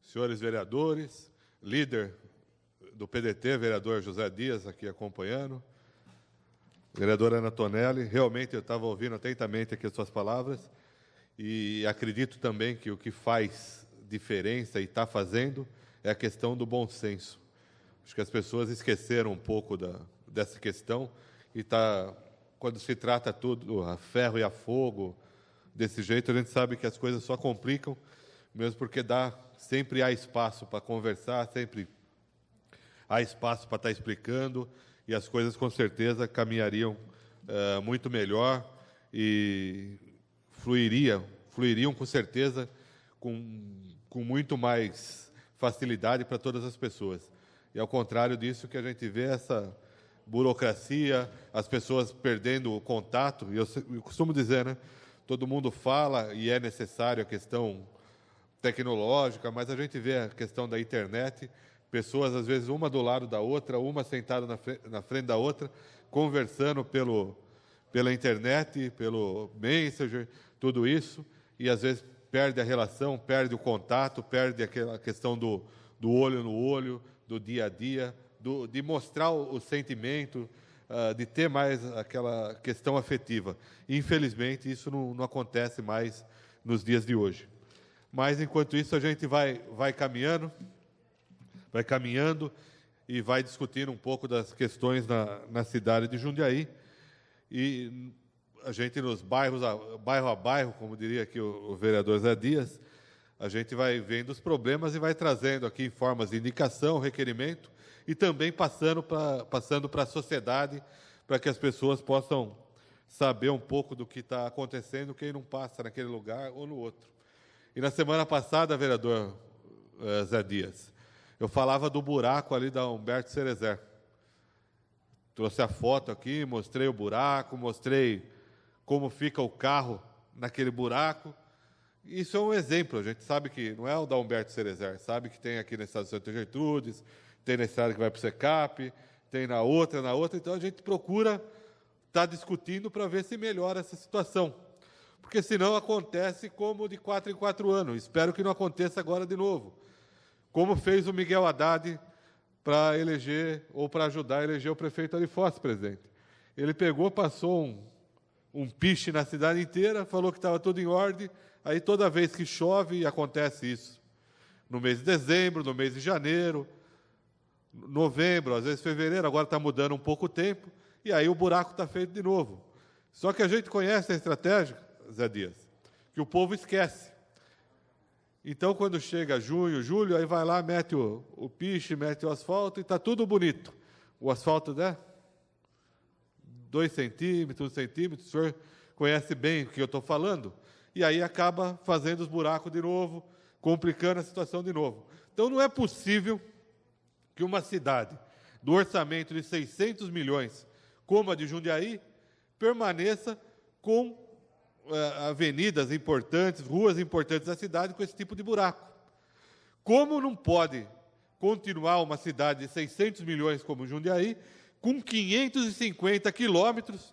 S6: senhores vereadores, líder do PDT, vereador José Dias, aqui acompanhando, vereadora Ana Tonelli, realmente eu estava ouvindo atentamente aqui as suas palavras, e acredito também que o que faz diferença e está fazendo é a questão do bom senso. Acho que as pessoas esqueceram um pouco dessa questão, e quando se trata tudo a ferro e a fogo, desse jeito, a gente sabe que as coisas só complicam, mesmo porque sempre há espaço para conversar, sempre há espaço para estar explicando, e as coisas com certeza caminhariam muito melhor e fluiriam com certeza com muito mais facilidade para todas as pessoas. E ao contrário disso que a gente vê essa burocracia, as pessoas perdendo o contato, e eu costumo dizer, né, todo mundo fala e é necessário a questão tecnológica, mas a gente vê a questão da internet, pessoas às vezes uma do lado da outra, uma sentada na frente da outra, conversando pela internet, pelo Messenger, tudo isso, e às vezes perde a relação, perde o contato, perde aquela questão do olho no olho, do dia a dia, de mostrar o sentimento, de ter mais aquela questão afetiva. E, infelizmente, isso não acontece mais nos dias de hoje. Mas, enquanto isso, a gente vai caminhando e vai discutindo um pouco das questões na cidade de Jundiaí. E a gente, nos bairro a bairro, como diria aqui o vereador Zé Dias, a gente vai vendo os problemas e vai trazendo aqui formas de indicação, requerimento, e também passando para a sociedade, para que as pessoas possam saber um pouco do que está acontecendo, quem não passa naquele lugar ou no outro. E na semana passada, vereador Zé Dias, eu falava do buraco ali da Humberto Cerezer. Trouxe a foto aqui, mostrei o buraco, mostrei como fica o carro naquele buraco, Isso é um exemplo, a gente sabe que não é o da Humberto Cerezer, sabe que tem aqui na estrada de Santa Gertrudes, tem na estrada que vai para o SECAP, tem na outra, então a gente procura estar discutindo para ver se melhora essa situação. Porque senão acontece como de 4 em 4 anos. Espero que não aconteça agora de novo. Como fez o Miguel Haddad para eleger, ou para ajudar a eleger o prefeito Ari Fosse, presidente. Ele pegou, passou um piche na cidade inteira, falou que estava tudo em ordem, aí toda vez que chove acontece isso. No mês de dezembro, no mês de janeiro, novembro, às vezes fevereiro, agora está mudando um pouco o tempo, e aí o buraco está feito de novo. Só que a gente conhece a estratégia, Zé Dias, que o povo esquece. Então, quando chega junho, julho, aí vai lá, mete o piche, mete o asfalto, e está tudo bonito. O asfalto, né? 2 centímetros, 1 centímetro, o senhor conhece bem o que eu estou falando, e aí acaba fazendo os buracos de novo, complicando a situação de novo. Então, não é possível que uma cidade do orçamento de 600 milhões, como a de Jundiaí, permaneça com avenidas importantes, ruas importantes da cidade com esse tipo de buraco. Como não pode continuar uma cidade de 600 milhões como Jundiaí, com 550 quilômetros,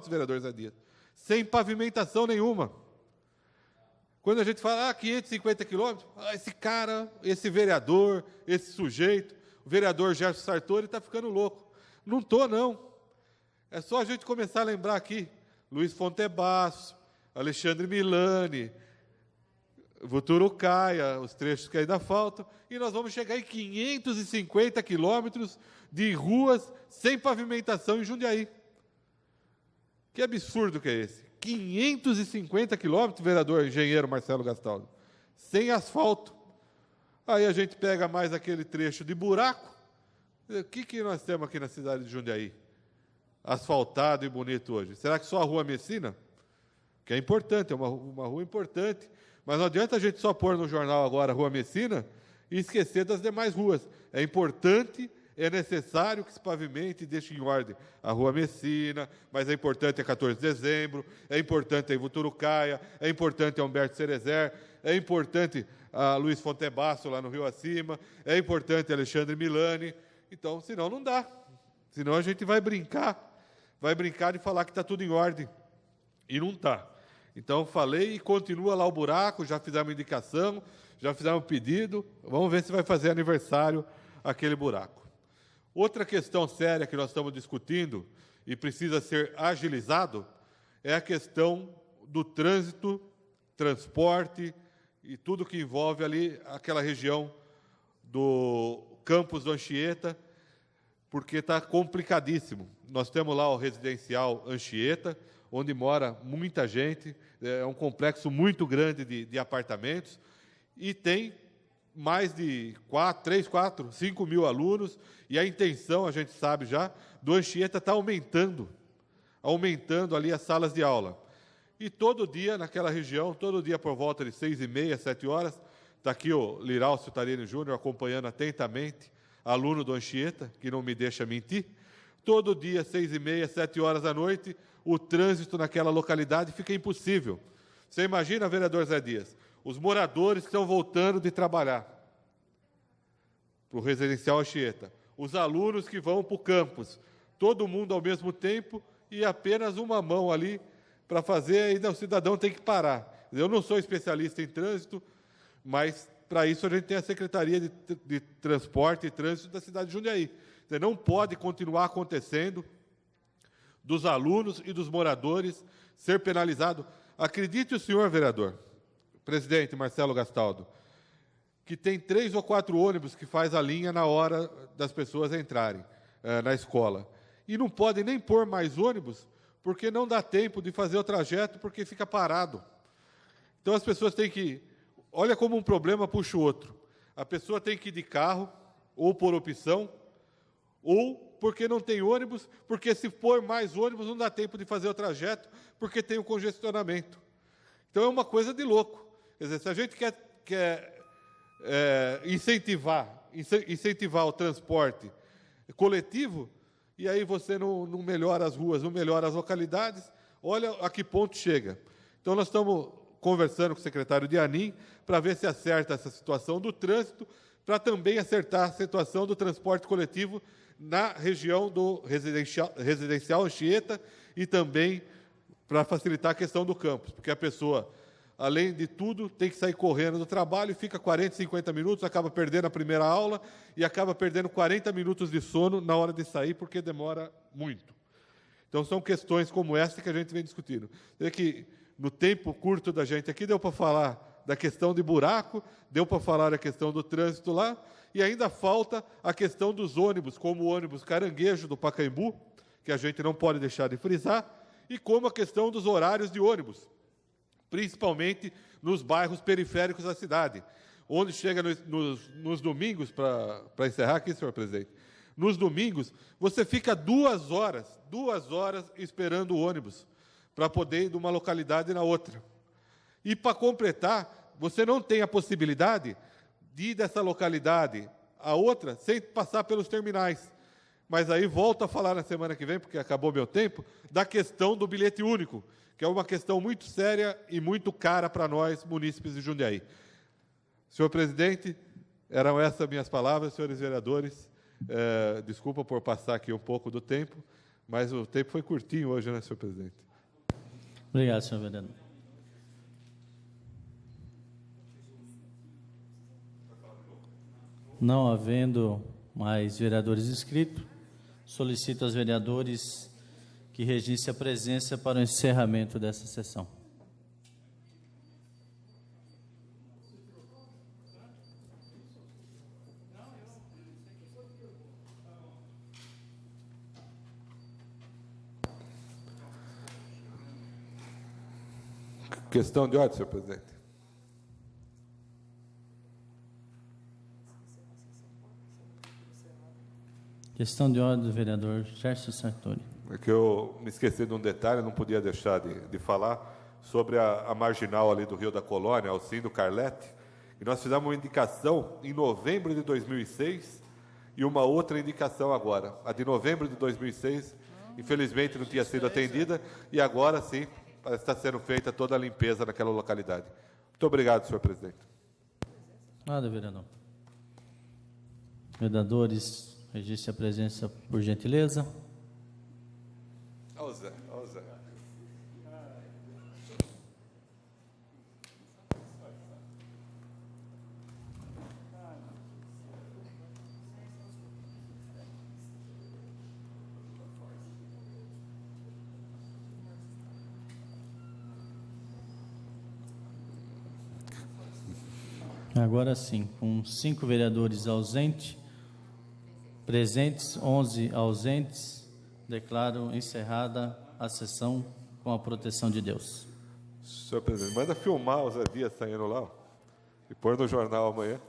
S6: vereador Zé Dias, sem pavimentação nenhuma. Quando a gente fala, 550 quilômetros, esse cara, esse vereador, esse sujeito, o vereador Gerson Sartori está ficando louco. Não estou, não. É só a gente começar a lembrar aqui, Luiz Fontebasso, Alexandre Milani, Voturucaia, os trechos que ainda faltam, e nós vamos chegar em 550 quilômetros de ruas sem pavimentação em Jundiaí. Que absurdo que é esse? 550 quilômetros, vereador engenheiro Marcelo Gastaldo, sem asfalto. Aí a gente pega mais aquele trecho de buraco. O que nós temos aqui na cidade de Jundiaí? Asfaltado e bonito hoje. Será que só a Rua Messina? Que é importante, é uma rua importante, mas não adianta a gente só pôr no jornal agora a Rua Messina e esquecer das demais ruas. É importante, é necessário que se pavimente e deixe em ordem a Rua Messina, mas é importante a 14 de dezembro, é importante a Voturucaia, é importante a Humberto Cerezer, é importante a Luiz Fontebasso lá no Rio Acima, é importante a Alexandre Milani. Então, senão não dá. Senão a gente vai brincar de falar que está tudo em ordem. E não está. Então, falei e continua lá o buraco, já fizemos indicação, já fizemos pedido, vamos ver se vai fazer aniversário aquele buraco. Outra questão séria que nós estamos discutindo e precisa ser agilizado é a questão do trânsito, transporte e tudo que envolve ali aquela região do campus do Anchieta, porque está complicadíssimo. Nós temos lá o residencial Anchieta, onde mora muita gente, é um complexo muito grande de apartamentos, e tem mais de 5 mil alunos, e a intenção, a gente sabe já, do Anchieta está aumentando ali as salas de aula. E todo dia, naquela região, todo dia por volta de 6h30, 7 horas, está aqui o Liralcio Tarini Júnior acompanhando atentamente, aluno do Anchieta, que não me deixa mentir, todo dia, 6h30, 7 horas da noite, o trânsito naquela localidade fica impossível. Você imagina, vereador Zé Dias, os moradores que estão voltando de trabalhar para o residencial Anchieta, os alunos que vão para o campus, todo mundo ao mesmo tempo e apenas uma mão ali para fazer, ainda o cidadão tem que parar. Eu não sou especialista em trânsito, mas para isso a gente tem a Secretaria de Transporte e Trânsito da cidade de Jundiaí. Você não pode continuar acontecendo dos alunos e dos moradores ser penalizado. Acredite o senhor, vereador, presidente Marcelo Gastaldo, que tem 3 ou 4 ônibus que faz a linha na hora das pessoas entrarem na escola. E não podem nem pôr mais ônibus, porque não dá tempo de fazer o trajeto, porque fica parado. Então as pessoas têm que... Olha como um problema puxa o outro. A pessoa tem que ir de carro, ou por opção, ou porque não tem ônibus, porque se pôr mais ônibus não dá tempo de fazer o trajeto, porque tem o congestionamento. Então é uma coisa de louco. Quer dizer, se a gente quer incentivar o transporte coletivo, e aí você não melhora as ruas, não melhora as localidades, olha a que ponto chega. Então nós estamos conversando com o secretário de ANIM para ver se acerta essa situação do trânsito, para também acertar a situação do transporte coletivo na região do residencial Anchieta e também para facilitar a questão do campus, porque a pessoa, além de tudo, tem que sair correndo do trabalho, fica 40, 50 minutos, acaba perdendo a primeira aula e acaba perdendo 40 minutos de sono na hora de sair, porque demora muito. Então, são questões como essa que a gente vem discutindo. É que, no tempo curto da gente aqui, deu para falar da questão de buraco, deu para falar da questão do trânsito lá, e ainda falta a questão dos ônibus, como o ônibus Caranguejo do Pacaembu, que a gente não pode deixar de frisar, e como a questão dos horários de ônibus, principalmente nos bairros periféricos da cidade, onde chega nos domingos, para encerrar aqui, senhor presidente, nos domingos, você fica 2 horas esperando o ônibus, para poder ir de uma localidade na outra. E, para completar, você não tem a possibilidade de ir dessa localidade a outra sem passar pelos terminais. Mas aí volto a falar na semana que vem, porque acabou meu tempo, da questão do bilhete único, que é uma questão muito séria e muito cara para nós, munícipes de Jundiaí. Senhor presidente, eram essas minhas palavras, senhores vereadores. Desculpa por passar aqui um pouco do tempo, mas o tempo foi curtinho hoje, né, senhor presidente?
S3: Obrigado, senhor vereador. Não havendo mais vereadores inscritos, solicito aos vereadores que registrem a presença para o encerramento dessa sessão.
S6: Questão de ordem, senhor presidente.
S3: Questão de ordem do vereador Gerson Sartori.
S6: É que eu me esqueci de um detalhe, não podia deixar de falar sobre a marginal ali do Rio da Colônia, Alcindo Carlete, e nós fizemos uma indicação em novembro de 2006 e uma outra indicação agora. A de novembro de 2006, infelizmente, não tinha sido atendida, e agora sim está sendo feita toda a limpeza naquela localidade. Muito obrigado, senhor presidente.
S3: Nada, vereador. Vereadores, registre a presença, por gentileza.
S6: Olha o Zé, olha o Zé.
S3: Agora sim, com 5 vereadores presentes, 11 ausentes, declaro encerrada a sessão com a proteção de Deus.
S6: Senhor presidente, manda filmar o Zé Dias saindo lá, ó, e pôr no jornal amanhã.